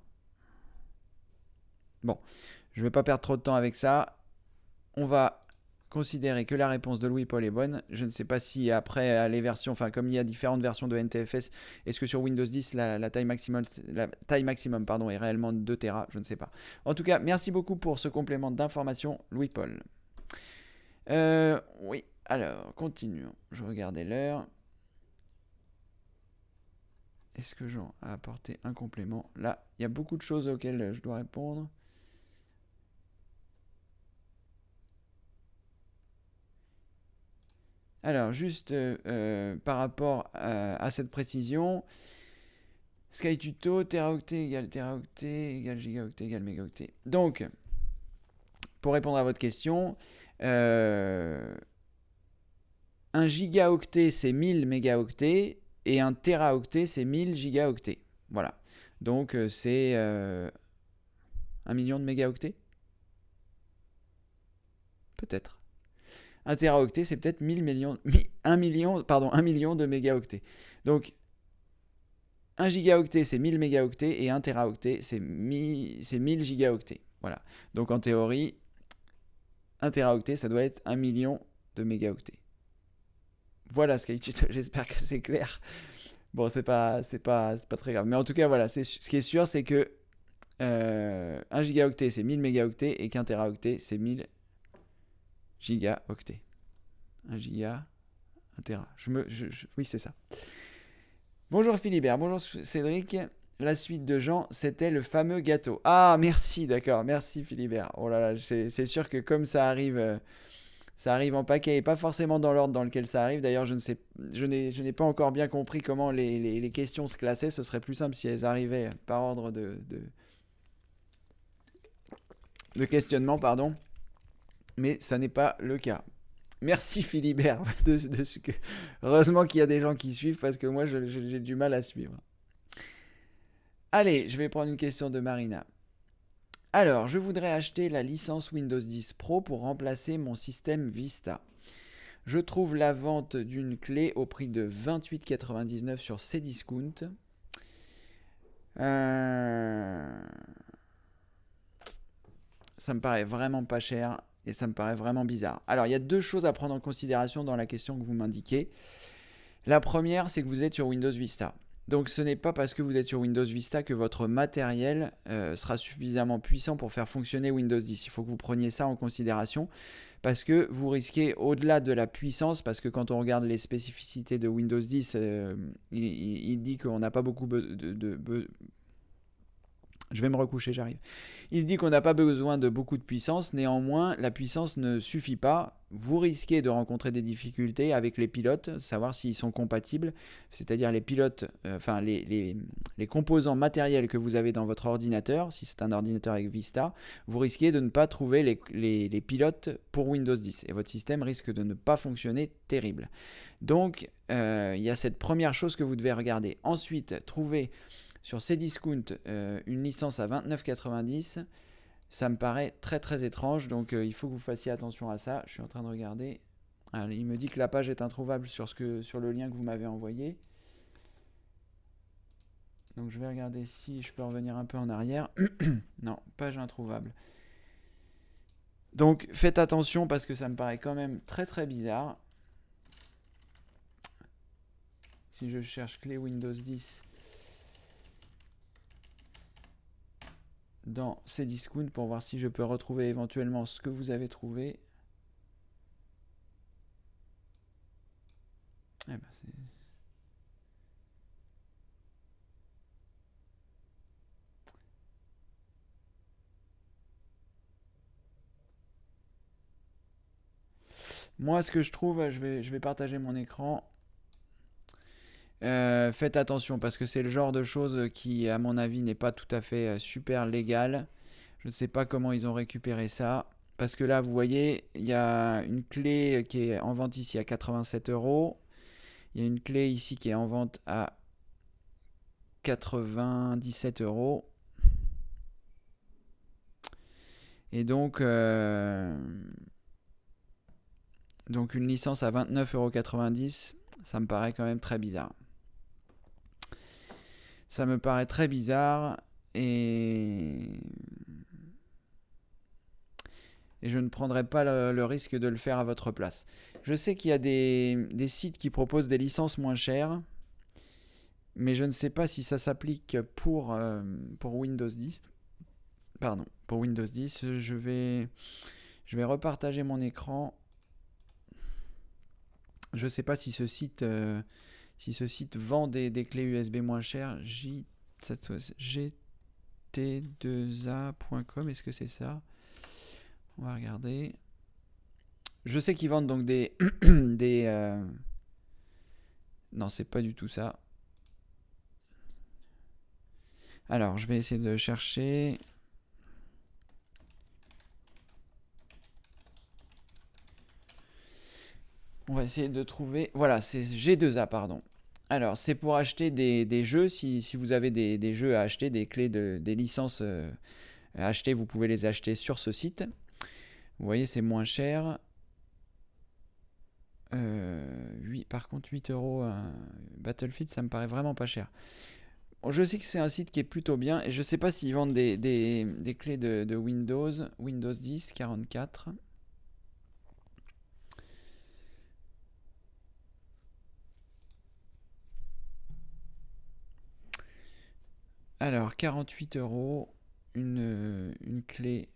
Bon, je ne vais pas perdre trop de temps avec ça. On va considérer que la réponse de Louis-Paul est bonne. Je ne sais pas si après les versions, enfin comme il y a différentes versions de NTFS, est-ce que sur Windows 10 la taille maximum est réellement de 2 Tera, je ne sais pas. En tout cas, merci beaucoup pour ce complément d'information, Louis-Paul. Oui, alors continuons. Je regardais l'heure. Est-ce que Jean a apporté un complément? Là, il y a beaucoup de choses auxquelles je dois répondre. Alors, juste par rapport à cette précision, SkyTuto, teraoctet égale gigaoctet égale mégaoctet. Donc, pour répondre à votre question, un gigaoctet c'est 1000 mégaoctets et un teraoctet c'est 1000 gigaoctets. Voilà. Donc, c'est 1 million de mégaoctets? Peut-être. Un teraoctet, c'est peut-être 1 million de mégaoctets. Donc, 1 gigaoctet, c'est 1000 mégaoctets, et 1 teraoctet, c'est 1000 gigaoctets. Voilà. Donc, en théorie, 1 teraoctet, ça doit être 1 million de mégaoctets. Voilà, SkyTuto, j'espère que c'est clair. Bon, c'est pas très grave. Mais en tout cas, voilà, ce qui est sûr, c'est que 1 gigaoctet, c'est 1000 mégaoctets, et qu'un teraoctet, c'est 1000 gigaoctets. 1 giga, 1 Tera. Oui, c'est ça. Bonjour Philibert, bonjour Cédric. La suite de Jean, c'était le fameux gâteau. Ah, merci, d'accord, merci Philibert. Oh là là, c'est sûr que comme ça arrive en paquet et pas forcément dans l'ordre dans lequel ça arrive. D'ailleurs, je n'ai pas encore bien compris comment les questions se classaient. Ce serait plus simple si elles arrivaient par ordre de questionnement, pardon. Mais ça n'est pas le cas. Merci Philibert. Heureusement qu'il y a des gens qui suivent parce que moi j'ai du mal à suivre. Allez, je vais prendre une question de Marina. Alors, je voudrais acheter la licence Windows 10 Pro pour remplacer mon système Vista. Je trouve la vente d'une clé au prix de 28,99 sur Cdiscount. Ça me paraît vraiment pas cher et ça me paraît vraiment bizarre. Alors, il y a deux choses à prendre en considération dans la question que vous m'indiquez. La première, c'est que vous êtes sur Windows Vista. Donc ce n'est pas parce que vous êtes sur Windows Vista que votre matériel sera suffisamment puissant pour faire fonctionner Windows 10. Il faut que vous preniez ça en considération parce que vous risquez, au-delà de la puissance, parce que quand on regarde les spécificités de Windows 10, il dit qu'on n'a pas beaucoup je vais me recoucher, j'arrive. Il dit qu'on n'a pas besoin de beaucoup de puissance, néanmoins, la puissance ne suffit pas. Vous risquez de rencontrer des difficultés avec les pilotes, savoir s'ils sont compatibles, c'est-à-dire les pilotes, les composants matériels que vous avez dans votre ordinateur, si c'est un ordinateur avec Vista, vous risquez de ne pas trouver les pilotes pour Windows 10 et votre système risque de ne pas fonctionner terrible. Donc, il y a cette première chose que vous devez regarder. Ensuite, trouver sur Cdiscount une licence à 29,90, ça me paraît très très étrange, donc il faut que vous fassiez attention à ça. Je suis en train de regarder. Alors, il me dit que la page est introuvable sur le lien que vous m'avez envoyé. Donc je vais regarder si je peux revenir un peu en arrière. Non, page introuvable. Donc faites attention parce que ça me paraît quand même très très bizarre. Si je cherche clé Windows 10 dans Cdiscount pour voir si je peux retrouver éventuellement ce que vous avez trouvé. Eh ben moi, ce que je trouve, je vais partager mon écran. Faites attention parce que c'est le genre de choses qui, à mon avis, n'est pas tout à fait super légal. Je ne sais pas comment ils ont récupéré ça. Parce que là, vous voyez, il y a une clé qui est en vente ici à 87 €. Il y a une clé ici qui est en vente à 97 €. Et donc une licence à 29,90 €, ça me paraît quand même très bizarre. Ça me paraît très bizarre et je ne prendrai pas le risque de le faire à votre place. Je sais qu'il y a des sites qui proposent des licences moins chères, mais je ne sais pas si ça s'applique pour Windows 10. Pardon, pour Windows 10, je vais repartager mon écran. Je ne sais pas si ce site vend des clés USB moins chères. gt2a.com, est-ce que c'est ça? On va regarder. Je sais qu'ils vendent donc des non, c'est pas du tout ça. Alors, je vais essayer de chercher. On va essayer de trouver. Voilà, c'est G2A, pardon. Alors, c'est pour acheter des jeux. Si vous avez des jeux à acheter, des clés, des licences à acheter, vous pouvez les acheter sur ce site. Vous voyez, c'est moins cher. Par contre, 8 € Battlefield, ça me paraît vraiment pas cher. Bon, je sais que c'est un site qui est plutôt bien. Et je sais pas s'ils vendent des clés de Windows 10, 44. Alors, 48 €, une clé.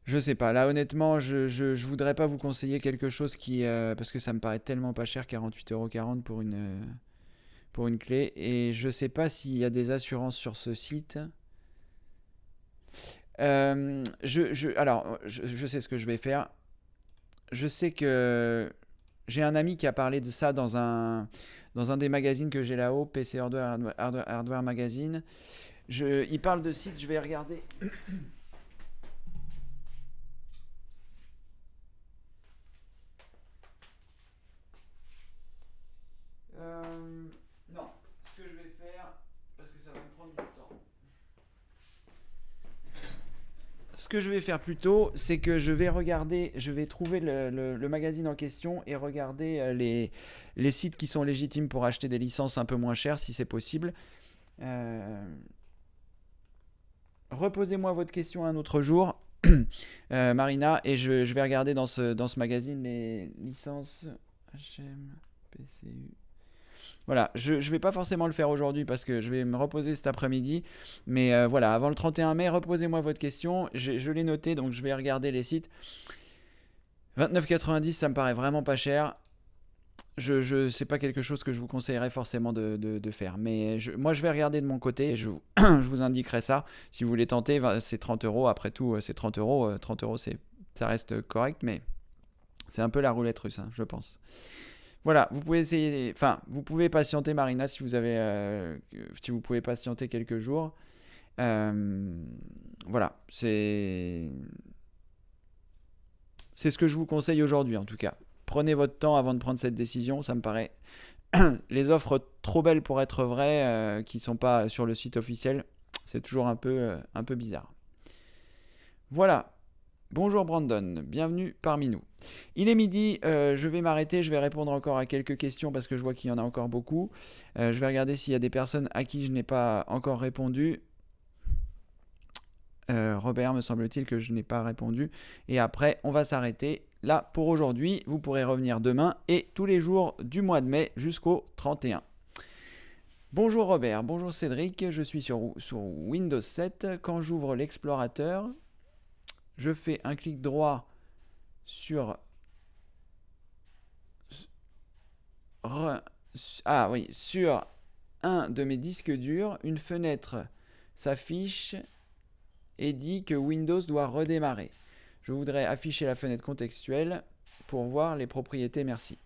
Je sais pas, là honnêtement, je voudrais pas vous conseiller quelque chose qui. Parce que ça me paraît tellement pas cher, 48,40 € pour une clé. Et je sais pas s'il y a des assurances sur ce site. Alors, je sais ce que je vais faire. Je sais que j'ai un ami qui a parlé de ça dans un des magazines que j'ai là-haut, PC Hardware Magazine. Il parle de sites, je vais regarder. Non, ce que que je vais faire plutôt, c'est que je vais trouver le magazine en question et regarder les sites qui sont légitimes pour acheter des licences un peu moins chères si c'est possible. Reposez-moi votre question un autre jour, Marina, et je vais regarder dans ce magazine les licences HM, PCU. Voilà, je ne vais pas forcément le faire aujourd'hui parce que je vais me reposer cet après-midi. Mais voilà, avant le 31 mai, reposez-moi votre question. Je l'ai noté, donc je vais regarder les sites. 29,90, ça me paraît vraiment pas cher. C'est pas quelque chose que je vous conseillerais forcément de faire. Mais moi, je vais regarder de mon côté et je vous indiquerai ça. Si vous voulez tenter, c'est 30 euros. Après tout, c'est 30 euros. 30 euros, ça reste correct, mais c'est un peu la roulette russe, hein, je pense. Voilà, vous pouvez essayer, enfin, vous pouvez patienter, Marina, si vous pouvez patienter quelques jours. Voilà, c'est ce que je vous conseille aujourd'hui, en tout cas. Prenez votre temps avant de prendre cette décision, ça me paraît les offres trop belles pour être vraies, qui sont pas sur le site officiel, c'est toujours un peu bizarre. Voilà. Bonjour Brandon, bienvenue parmi nous. Il est midi, je vais m'arrêter, je vais répondre encore à quelques questions parce que je vois qu'il y en a encore beaucoup. Je vais regarder s'il y a des personnes à qui je n'ai pas encore répondu. Robert, me semble-t-il que je n'ai pas répondu. Et après, on va s'arrêter là pour aujourd'hui. Vous pourrez revenir demain et tous les jours du mois de mai jusqu'au 31. Bonjour Robert, bonjour Cédric, je suis sur Windows 7. Quand j'ouvre l'explorateur, je fais un clic droit sur sur un de mes disques durs, une fenêtre s'affiche et dit que Windows doit redémarrer. Je voudrais afficher la fenêtre contextuelle pour voir les propriétés, merci.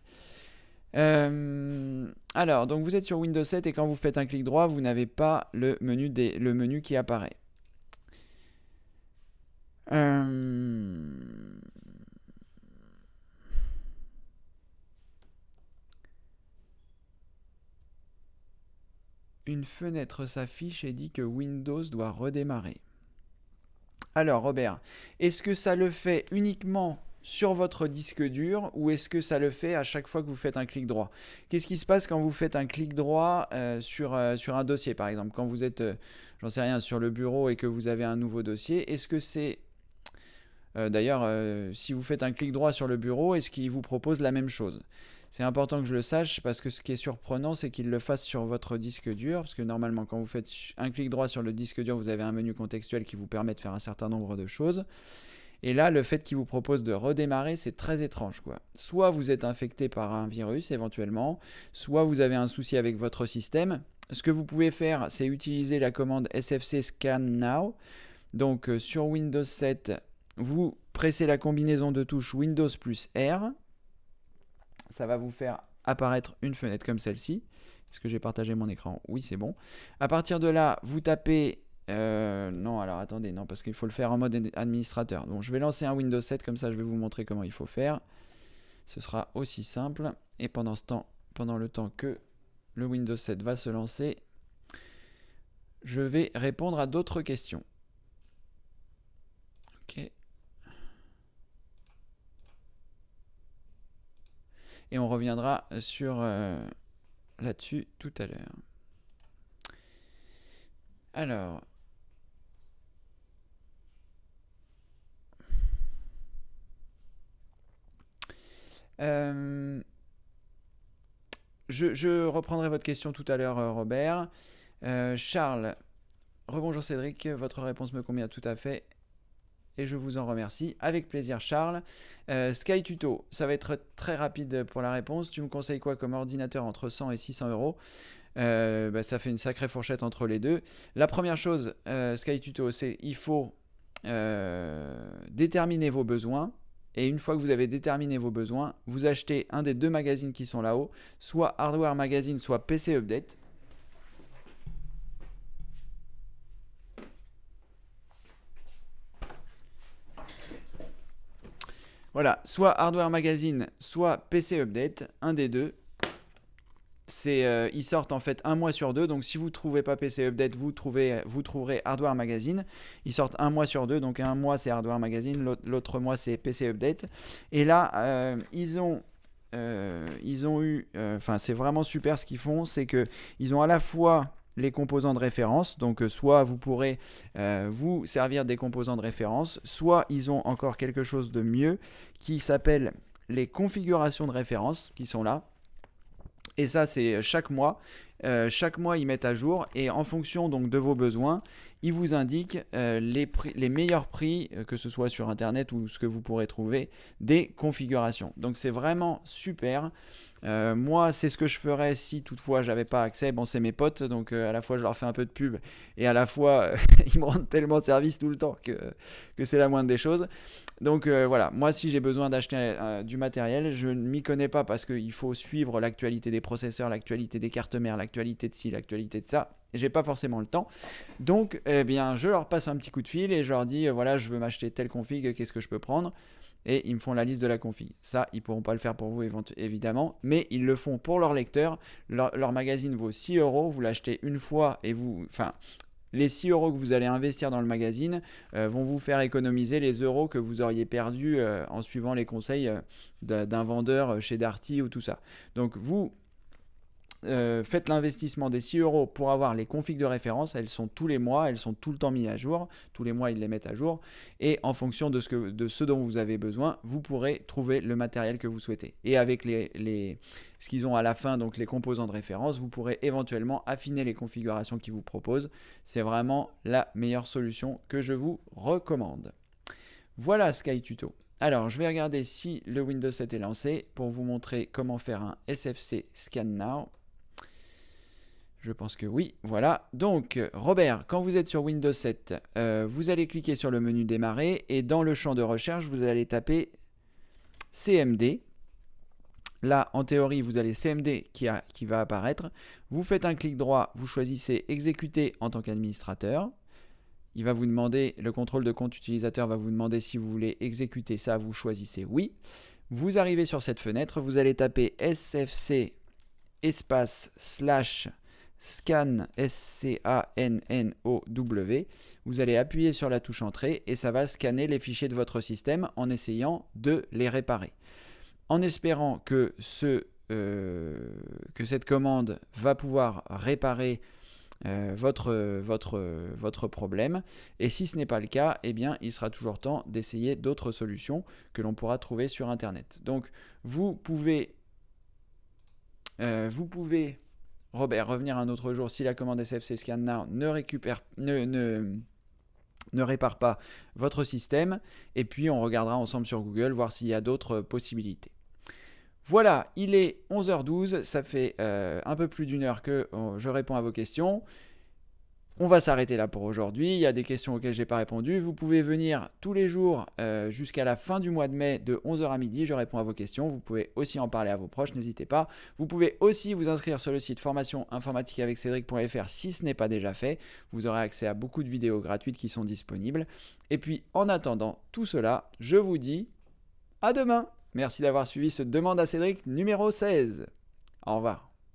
Alors, donc vous êtes sur Windows 7 et quand vous faites un clic droit, vous n'avez pas le menu qui apparaît. Une fenêtre s'affiche et dit que Windows doit redémarrer. Alors Robert, est-ce que ça le fait uniquement sur votre disque dur ou est-ce que ça le fait à chaque fois que vous faites un clic droit? Qu'est-ce qui se passe quand vous faites un clic droit sur un dossier par exemple? Quand vous êtes, j'en sais rien, sur le bureau et que vous avez un nouveau dossier, est-ce que c'est... D'ailleurs, si vous faites un clic droit sur le bureau, est-ce qu'il vous propose la même chose? C'est important que je le sache parce que ce qui est surprenant, c'est qu'il le fasse sur votre disque dur. Parce que normalement, quand vous faites un clic droit sur le disque dur, vous avez un menu contextuel qui vous permet de faire un certain nombre de choses. Et là, le fait qu'il vous propose de redémarrer, c'est très étrange, quoi. Soit vous êtes infecté par un virus éventuellement, soit vous avez un souci avec votre système. Ce que vous pouvez faire, c'est utiliser la commande sfc scan now. Donc sur Windows 7, vous pressez la combinaison de touches Windows plus R. Ça va vous faire apparaître une fenêtre comme celle-ci. Est-ce que j'ai partagé mon écran? Oui, c'est bon. À partir de là, vous tapez... non, alors attendez, non, parce qu'il faut le faire en mode administrateur. Donc je vais lancer un Windows 7, comme ça je vais vous montrer comment il faut faire. Ce sera aussi simple. Et pendant le temps que le Windows 7 va se lancer, je vais répondre à d'autres questions. Ok. Et on reviendra sur là-dessus tout à l'heure. Alors, je reprendrai votre question tout à l'heure, Robert. Charles, rebonjour Cédric, votre réponse me convient tout à fait. Et je vous en remercie. Avec plaisir, Charles. Sky Tuto, ça va être très rapide pour la réponse. Tu me conseilles quoi comme ordinateur entre 100 et 600 euros? Ça fait une sacrée fourchette entre les deux. La première chose, Sky Tuto, c'est il faut déterminer vos besoins. Et une fois que vous avez déterminé vos besoins, vous achetez un des deux magazines qui sont là-haut, soit Hardware Magazine, soit PC Update. Voilà, soit Hardware Magazine, soit PC Update, un des deux. Ils sortent en fait un mois sur deux. Donc si vous ne trouvez pas PC Update, vous trouverez Hardware Magazine. Ils sortent un mois sur deux. Donc un mois c'est Hardware Magazine, l'autre mois c'est PC Update. Et là, ils ont eu, c'est vraiment super ce qu'ils font, c'est que ils ont à la fois les composants de référence, donc soit vous pourrez vous servir des composants de référence, soit ils ont encore quelque chose de mieux qui s'appelle les configurations de référence qui sont là. Et ça, c'est chaque mois. Chaque mois, ils mettent à jour et en fonction donc de vos besoins, ils vous indiquent les meilleurs prix, que ce soit sur Internet ou ce que vous pourrez trouver, des configurations. Donc c'est vraiment super. Moi, c'est ce que je ferais si toutefois j'avais pas accès. Bon, c'est mes potes, donc à la fois je leur fais un peu de pub et à la fois ils me rendent tellement service tout le temps que c'est la moindre des choses. Donc voilà, moi si j'ai besoin d'acheter du matériel, je ne m'y connais pas parce qu'il faut suivre l'actualité des processeurs, l'actualité des cartes mères, l'actualité de ci, l'actualité de ça. J'ai pas forcément le temps. Donc eh bien, je leur passe un petit coup de fil et je leur dis voilà, je veux m'acheter telle config, qu'est-ce que je peux prendre ? Et ils me font la liste de la config. Ça, ils ne pourront pas le faire pour vous évidemment, mais ils le font pour leur lecteur. Leur magazine vaut 6 €, vous l'achetez une fois et les 6 € que vous allez investir dans le magazine vont vous faire économiser les euros que vous auriez perdus en suivant les conseils d'un vendeur chez Darty ou tout ça. Donc vous faites l'investissement des 6 € pour avoir les configs de référence. Elles sont tous les mois, elles sont tout le temps mises à jour. Tous les mois, ils les mettent à jour. Et en fonction de ce dont vous avez besoin, vous pourrez trouver le matériel que vous souhaitez. Et avec ce qu'ils ont à la fin, donc les composants de référence, vous pourrez éventuellement affiner les configurations qu'ils vous proposent. C'est vraiment la meilleure solution que je vous recommande. Voilà Sky Tuto. Alors, je vais regarder si le Windows 7 est lancé pour vous montrer comment faire un SFC Scan Now. Je pense que oui, voilà. Donc, Robert, quand vous êtes sur Windows 7, vous allez cliquer sur le menu Démarrer et dans le champ de recherche, vous allez taper CMD. Là, en théorie, vous avez CMD qui va apparaître. Vous faites un clic droit, vous choisissez Exécuter en tant qu'administrateur. Il va vous demander, le contrôle de compte utilisateur va vous demander si vous voulez exécuter ça, vous choisissez oui. Vous arrivez sur cette fenêtre, vous allez taper SFC espace scan SCANNOW. Vous allez appuyer sur la touche entrée et ça va scanner les fichiers de votre système en essayant de les réparer. En espérant que cette commande va pouvoir réparer votre problème, et si ce n'est pas le cas, eh bien il sera toujours temps d'essayer d'autres solutions que l'on pourra trouver sur internet. Donc vous pouvez Robert, revenir un autre jour si la commande SFC Scan Now ne répare pas votre système, et puis on regardera ensemble sur Google voir s'il y a d'autres possibilités. Voilà, il est 11h12, ça fait un peu plus d'1 heure que je réponds à vos questions. On va s'arrêter là pour aujourd'hui. Il y a des questions auxquelles je n'ai pas répondu. Vous pouvez venir tous les jours jusqu'à la fin du mois de mai de 11h à midi. Je réponds à vos questions. Vous pouvez aussi en parler à vos proches, n'hésitez pas. Vous pouvez aussi vous inscrire sur le site formationinformatiqueaveccedric.fr si ce n'est pas déjà fait. Vous aurez accès à beaucoup de vidéos gratuites qui sont disponibles. Et puis en attendant tout cela, je vous dis à demain. Merci d'avoir suivi ce Demande à Cédric numéro 16. Au revoir.